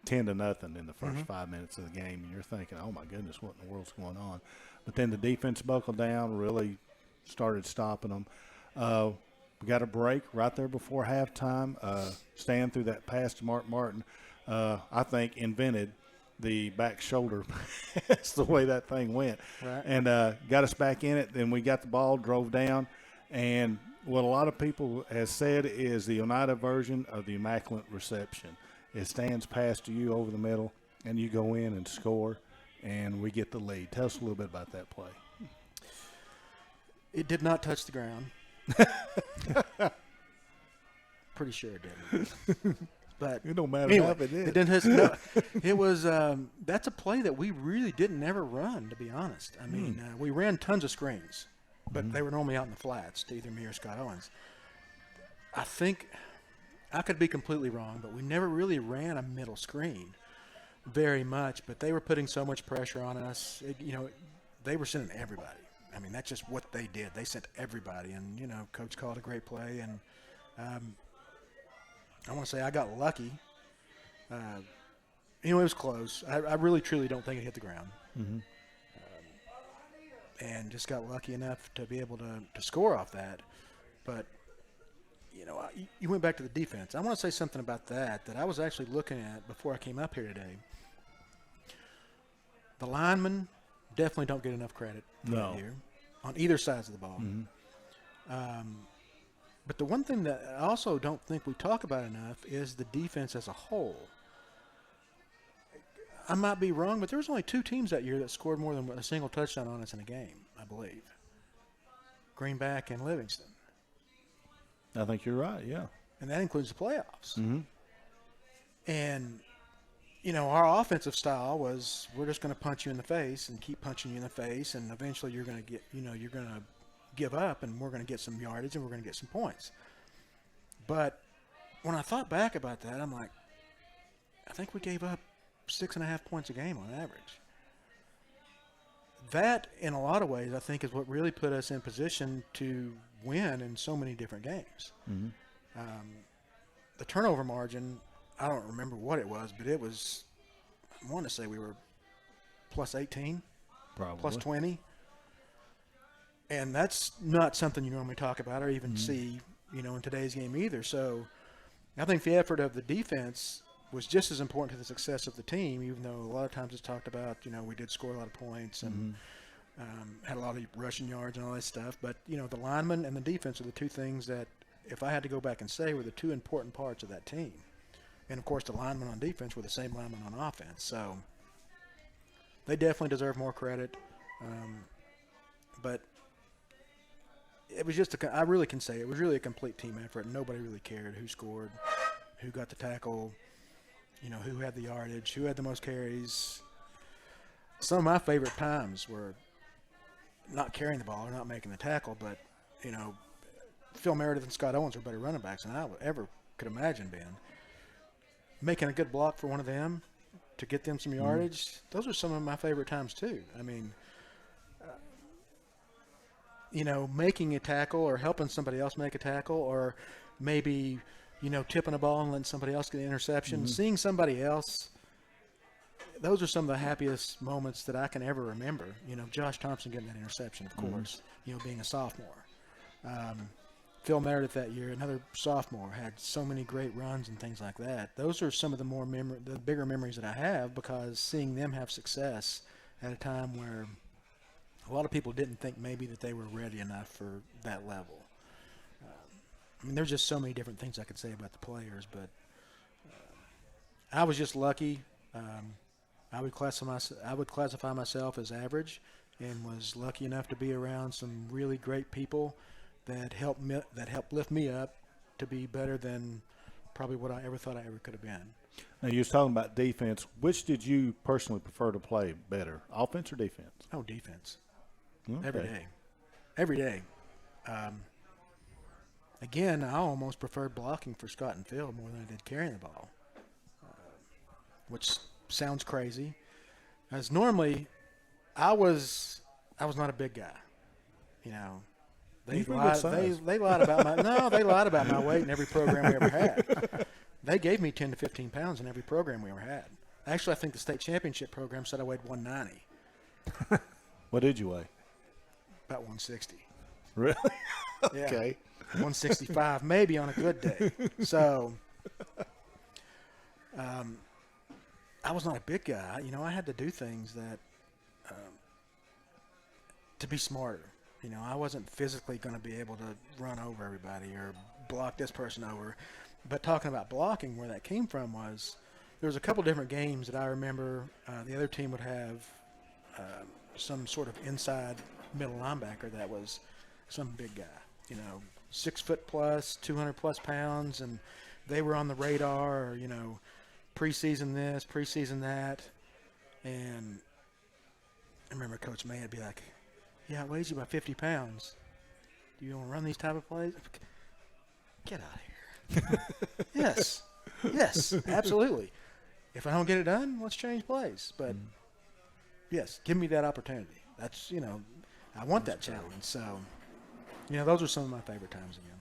10-0 in the first 5 minutes of the game, and you're thinking, oh, my goodness, what in the world's going on? But then the defense buckled down, really started stopping them. We got a break right there before halftime. Stan threw that pass to Mark Martin, I think invented the back shoulder. That's the way that thing went. Right. And got us back in it. Then we got the ball, drove down, and what a lot of people has said is the Oneida version of the Immaculate Reception. It stands pass to you over the middle, and you go in and score, and we get the lead. Tell us a little bit about that play. It did not touch the ground. Pretty sure it didn't. But it don't matter anyway, if it did. It didn't touch. No, it was. That's a play that we really didn't ever run, to be honest. I mean, we ran tons of screens, but they were normally out in the flats to either me or Scott Owens. I think. I could be completely wrong, but we never really ran a middle screen very much. But they were putting so much pressure on us. They were sending everybody. I mean, that's just what they did. They sent everybody, and Coach called a great play. And I want to say I got lucky. It was close. I really, truly don't think it hit the ground. And just got lucky enough to be able to score off that. But you went back to the defense. I want to say something about that I was actually looking at before I came up here today. The linemen definitely don't get enough credit here on either sides of the ball. But the one thing that I also don't think we talk about enough is the defense as a whole. I might be wrong, but there was only 2 teams that year that scored more than a single touchdown on us in a game, I believe. Greenback and Livingston. I think you're right, yeah. And that includes the playoffs. Mm-hmm. And, you know, our offensive style was we're just going to punch you in the face and keep punching you in the face, and eventually you're going to get, you know, you're going to give up, and we're going to get some yardage, and we're going to get some points. But when I thought back about that, I'm like, I think we gave up 6.5 points a game on average. That, in a lot of ways, I think is what really put us in position to win in so many different games. Mm-hmm. The turnover margin, I don't remember what it was, but it was, I want to say we were plus 18, Probably. plus 20. And that's not something you normally talk about or even see, you know, in today's game either. So I think the effort of the defense was just as important to the success of the team, even though a lot of times it's talked about, you know, we did score a lot of points and had a lot of rushing yards and all that stuff. But, you know, the linemen and the defense are the 2 things that, if I had to go back and say, were the 2 important parts of that team. And, of course, the linemen on defense were the same linemen on offense. So they definitely deserve more credit. But it was just I really can say it was really a complete team effort. Nobody really cared who scored, who got the tackle, you know, who had the yardage, who had the most carries. Some of my favorite times were not carrying the ball or not making the tackle, but, you know, Phil Meredith and Scott Owens were better running backs than I ever could imagine being. Making a good block for one of them to get them some yardage, those are some of my favorite times too. I mean, you know, making a tackle or helping somebody else make a tackle, or maybe, you know, tipping a ball and letting somebody else get an interception, seeing somebody else, those are some of the happiest moments that I can ever remember. You know, Josh Thompson getting that interception, of course, you know, being a sophomore. Phil Meredith that year, another sophomore, had so many great runs and things like that. Those are some of the bigger memories that I have, because seeing them have success at a time where a lot of people didn't think maybe that they were ready enough for that level. I mean, there's just so many different things I could say about the players, but I was just lucky. I would classify myself as average, and was lucky enough to be around some really great people that helped lift me up to be better than probably what I ever thought I ever could have been. Now, you was talking about defense. Which did you personally prefer to play better, offense or defense? Oh, defense. Okay. Every day. Again, I almost preferred blocking for Scott and Phil more than I did carrying the ball, which sounds crazy. As normally, I was not a big guy. You know, they lied about my weight in every program we ever had. They gave me 10 to 15 pounds in every program we ever had. Actually, I think the state championship program said I weighed 190. What did you weigh? About 160. Really? Yeah. Okay. 165 maybe on a good day. So I was not a big guy. You know, I had to do things that to be smarter. You know, I wasn't physically going to be able to run over everybody or block this person over. But talking about blocking, where that came from was there was a couple different games that I remember the other team would have some sort of inside middle linebacker that was some big guy, you know, 6 foot plus, 200 plus pounds, and they were on the radar, or, you know, preseason this, preseason that. And I remember Coach May would be like, yeah, it weighs you about 50 pounds. Do you want to run these type of plays? Get out of here. Yes, absolutely. If I don't get it done, let's change plays. But, yes, give me that opportunity. That's, you know, I want that challenge. So, you know, those are some of my favorite times again.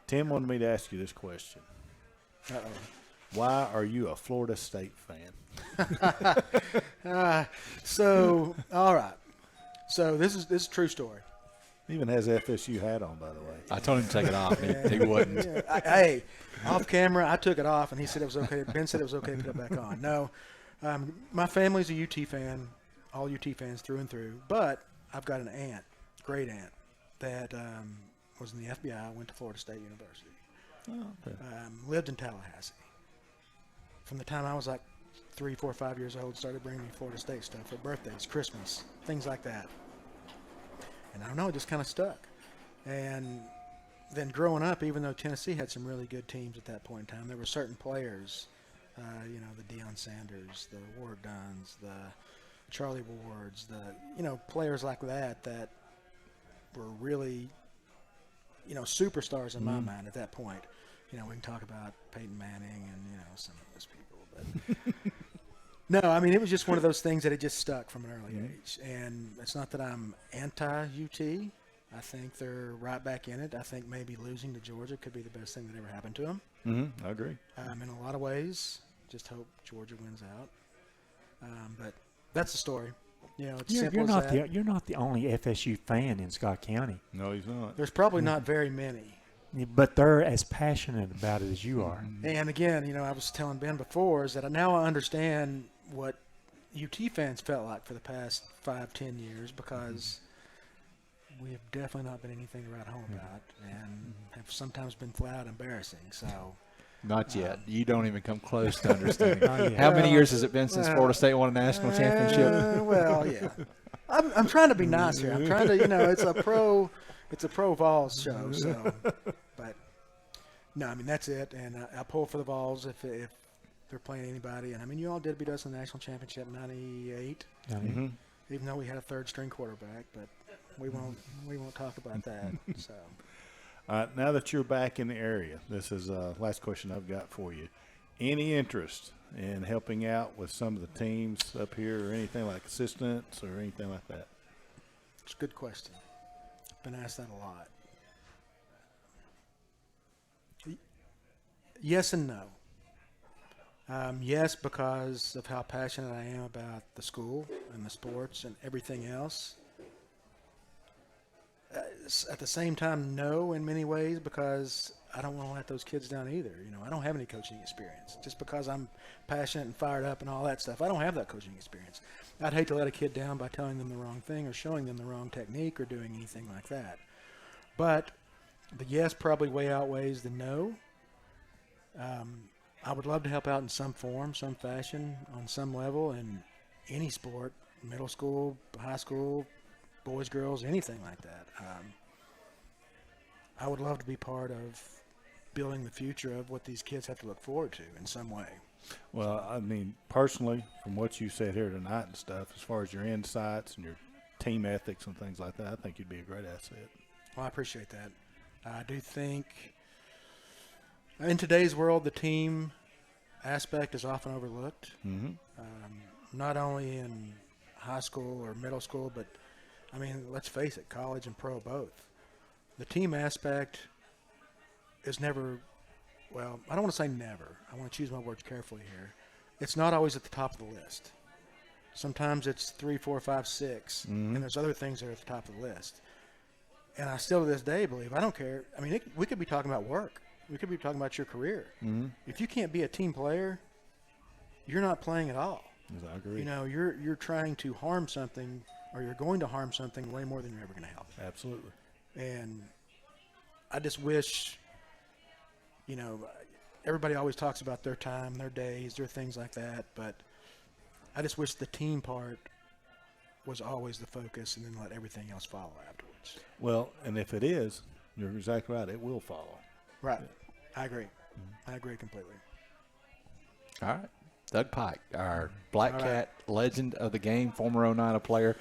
Tim wanted me to ask you this question. Uh-oh. Why are you a Florida State fan? All right. So this is a true story. He even has FSU hat on, by the way. I told him to take it off. He wouldn't. Yeah. Hey, off camera, I took it off, and he said it was okay. Ben said it was okay to put it back on. No, my family's a UT fan, all UT fans through and through. But I've got an aunt, great aunt, that was in the FBI, went to Florida State University. Oh, okay. Lived in Tallahassee. From the time I was like 3, 4, 5 years old, started bringing me Florida State stuff for birthdays, Christmas, things like that. And I don't know, it just kind of stuck. And then growing up, even though Tennessee had some really good teams at that point in time, there were certain players, the Deion Sanders, the Ward Dunns, the Charlie Wards, players like that were really, superstars in my mind at that point. We can talk about Peyton Manning and, some of those people. But no, I mean, it was just one of those things that it just stuck from an early age. And it's not that I'm anti-UT. I think they're right back in it. I think maybe losing to Georgia could be the best thing that ever happened to them. Mm-hmm. I agree. In a lot of ways, just hope Georgia wins out. But that's the story. It's simple as that. You're not the only FSU fan in Scott County. No, he's not. There's probably not very many. But they're as passionate about it as you are. And again, I was telling Ben before is that now I understand what UT fans felt like for the past 5-10 years, because we have definitely not been anything to write home about, and have sometimes been flat out embarrassing. So, not yet. You don't even come close to understanding. How many years has it been since Florida State won a national championship? Well, yeah. I'm trying to be nice here. I'm trying to, it's a pro Vols show. So, but no, I mean that's it. And I pull for the Vols if they're playing anybody. And I mean, you all did beat us in the national championship in '98, even though we had a third-string quarterback. But we won't talk about that. So, now that you're back in the area, this is the last question I've got for you. Any interest in helping out with some of the teams up here, or anything like assistants or anything like that? It's a good question. Been asked that a lot. Yes and no. Yes, because of how passionate I am about the school and the sports and everything else. At the same time, no, in many ways, because I don't want to let those kids down either. I don't have any coaching experience. Just because I'm passionate and fired up and all that stuff, I don't have that coaching experience. I'd hate to let a kid down by telling them the wrong thing or showing them the wrong technique or doing anything like that. But the yes probably way outweighs the no. I would love to help out in some form, some fashion, on some level in any sport, middle school, high school, boys, girls, anything like that. I would love to be part of building the future of what these kids have to look forward to in some way. Well, I mean, personally, from what you said here tonight and stuff, as far as your insights and your team ethics and things like that, I think you'd be a great asset. Well, I appreciate that. I do think in today's world, the team aspect is often overlooked, not only in high school or middle school, but, I mean, let's face it, college and pro both. The team aspect is never, well, I don't want to say never. I want to choose my words carefully here. It's not always at the top of the list. Sometimes it's 3, 4, 5, 6, and there's other things that are at the top of the list. And I still to this day believe, I don't care. I mean, we could be talking about work. We could be talking about your career. If you can't be a team player, you're not playing at all. I agree. You're trying to harm something, or you're going to harm something way more than you're ever going to help. Absolutely. And I just wish, everybody always talks about their time, their days, their things like that, but I just wish the team part was always the focus, and then let everything else follow afterwards. Well, and if it is, you're exactly right. It will follow. Right. I agree. I agree completely. All right. Doug Pike, our Black Cat legend of the game, former Oneida player,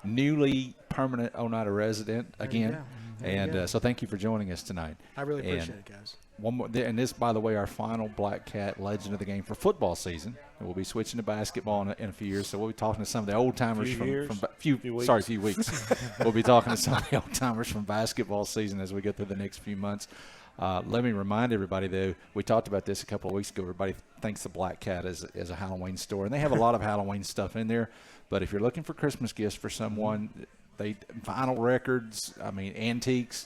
newly permanent Oneida resident again. And so thank you for joining us tonight. I really appreciate it, guys. One more, and this, by the way, our final Black Cat legend of the game for football season. And we'll be switching to basketball in a few years, so we'll be talking to some of the old timers from few weeks. We'll be talking to some of the old timers from basketball season as we go through the next few months. Let me remind everybody, though, we talked about this a couple of weeks ago. Everybody thinks the Black Cat is a Halloween store, and they have a lot of Halloween stuff in there. But if you're looking for Christmas gifts for someone, vinyl records, antiques.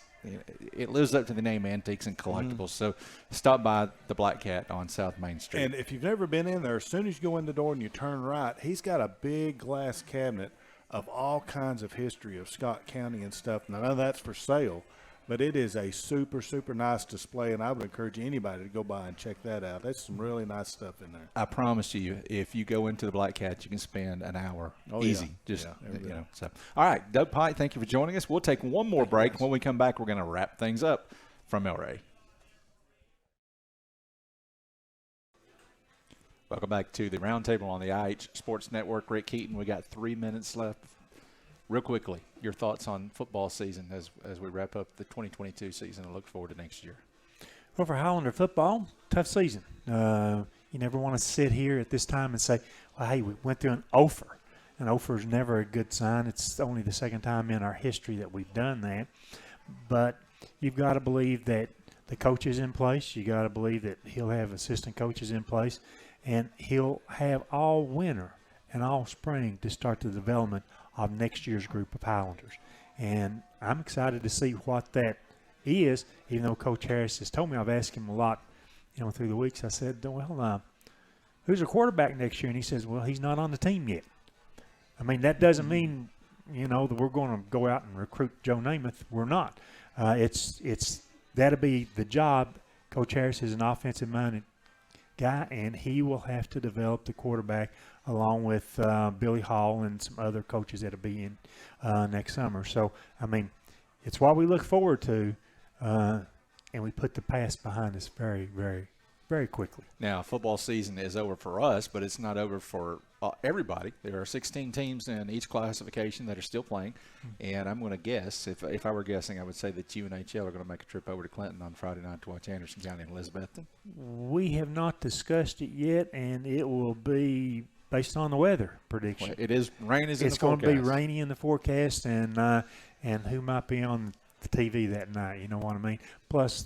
It lives up to the name, antiques and collectibles. So stop by the Black Cat on South Main Street. And if you've never been in there, as soon as you go in the door and you turn right, he's got a big glass cabinet of all kinds of history of Scott County and stuff. Now, none of that's for sale, But it is a super, super nice display, and I would encourage anybody to go by and check that out. There's some really nice stuff in there. I promise you, if you go into the Black Cat, you can spend an hour easy. So, all right, Doug Pike, thank you for joining us. We'll take one more break. When we come back, we're going to wrap things up from El Rey. Welcome back to the Roundtable on the IH Sports Network. Rick Keaton, we got 3 minutes left. Real quickly, your thoughts on football season as we wrap up the 2022 season and look forward to next year. Well, for Highlander football, tough season. You never want to sit here at this time and say, well, hey, we went through an offer. An offer is never a good sign. It's only the second time in our history that we've done that. But you've got to believe that the coach is in place. You got to believe that he'll have assistant coaches in place. And he'll have all winter and all spring to start the development of next year's group of Highlanders. And I'm excited to see what that is, even though Coach Harris has told me. I've asked him a lot, through the weeks. I said, well, who's a quarterback next year? And he says, well, he's not on the team yet. I mean, that doesn't mean, that we're going to go out and recruit Joe Namath. We're not. That'll be the job. Coach Harris is an offensive-minded guy, and he will have to develop the quarterback along with Billy Hall and some other coaches that'll be in next summer. So, I mean, it's what we look forward to, and we put the past behind us very, very, very quickly. Now, football season is over for us, but it's not over for everybody. There are 16 teams in each classification that are still playing, and I'm going to guess, if I were guessing, I would say that UNHL are going to make a trip over to Clinton on Friday night to watch Anderson County and Elizabethton. We have not discussed it yet, and it will be based on the weather prediction. Well, it is rain is in the forecast. It's going to be rainy in the forecast, and who might be on the TV that night, you know what I mean? Plus,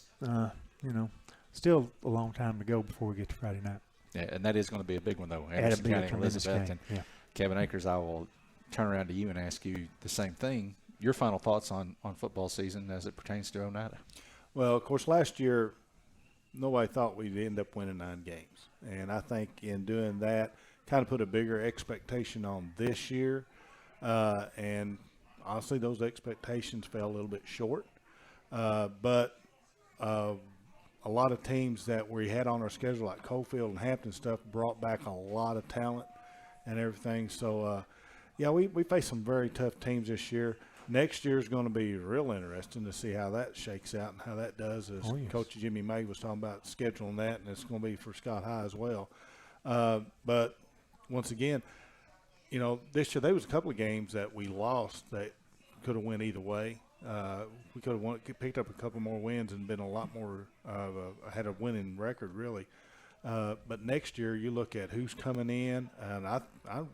still a long time to go before we get to Friday night. Yeah, and that is going to be a big one, though. Anderson County and Elizabethton. Yeah. Kevin Akers, I will turn around to you and ask you the same thing. Your final thoughts on football season as it pertains to Oneida? Well, of course, last year nobody thought we'd end up winning 9 games. And I think in doing that, kind of put a bigger expectation on this year. And honestly, those expectations fell a little bit short. But a lot of teams that we had on our schedule, like Coalfield and Hampton stuff, brought back a lot of talent and everything. So, we face some very tough teams this year. Next year is going to be real interesting to see how that shakes out and how that does. As Coach Jimmy May was talking about scheduling that, and it's going to be for Scott High as well. But once again, this year there was a couple of games that we lost that could have went either way. We could have picked up a couple more wins and been a lot more had a winning record, really. But next year, you look at who's coming in, and I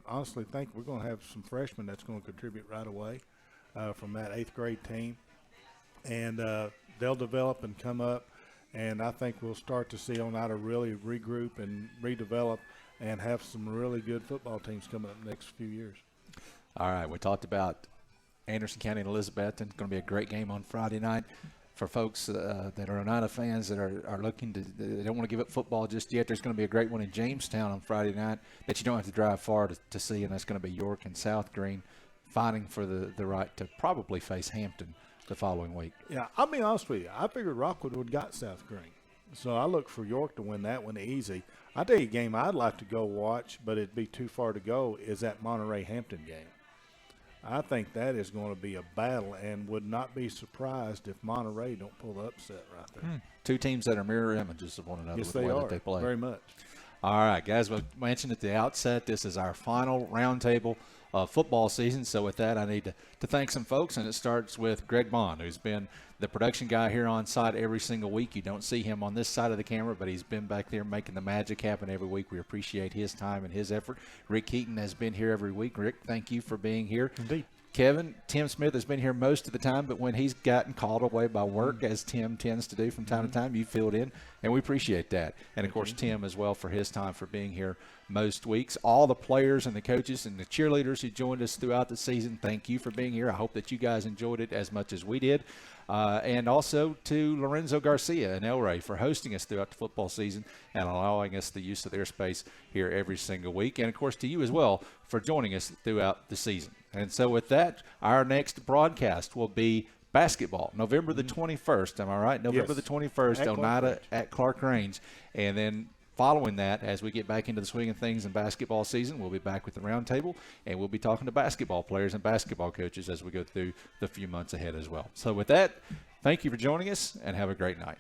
honestly think we're going to have some freshmen that's going to contribute right away from that 8th grade team. And they'll develop and come up, and I think we'll start to see Oneida really regroup and redevelop and have some really good football teams coming up the next few years. All right, we talked about Anderson County and Elizabethton. It's going to be a great game on Friday night. For folks that are Oneida fans that are looking they don't want to give up football just yet, there's going to be a great one in Jamestown on Friday night that you don't have to drive far to see, and that's going to be York and South Green fighting for the right to probably face Hampton the following week. Yeah, I'll be honest with you. I figured Rockwood would got South Green. So I look for York to win that one easy. I'll tell you a game I'd like to go watch, but it'd be too far to go, is that Monterey-Hampton game. I think that is going to be a battle, and would not be surprised if Monterey don't pull the upset right there. 2 teams that are mirror images of one another Yes, with the they way are. that they play. Very much. All right, guys, we mentioned at the outset this is our final roundtable of football season. So with that, I need to thank some folks, and it starts with Greg Bond, who's been the production guy here on site every single week. You don't see him on this side of the camera, but he's been back there making the magic happen every week. We appreciate his time and his effort. Rick Keaton has been here every week. Rick, thank you for being here. Indeed. Kevin, Tim Smith has been here most of the time, but when he's gotten called away by work, as Tim tends to do from time to time, you filled in, and we appreciate that. And, of course, Tim as well for his time for being here most weeks. All the players and the coaches and the cheerleaders who joined us throughout the season, thank you for being here. I hope that you guys enjoyed it as much as we did. And also to Lorenzo Garcia and El Rey for hosting us throughout the football season and allowing us the use of their space here every single week. And, of course, to you as well for joining us throughout the season. And so with that, our next broadcast will be Basketball, November the 21st. Am I right? November Yes. the 21st, At Clark Oneida Range. at Clark Range. And then following that, as we get back into the swing of things in basketball season, we'll be back with the roundtable, and we'll be talking to basketball players and basketball coaches as we go through the few months ahead as well. So with that, thank you for joining us, and have a great night.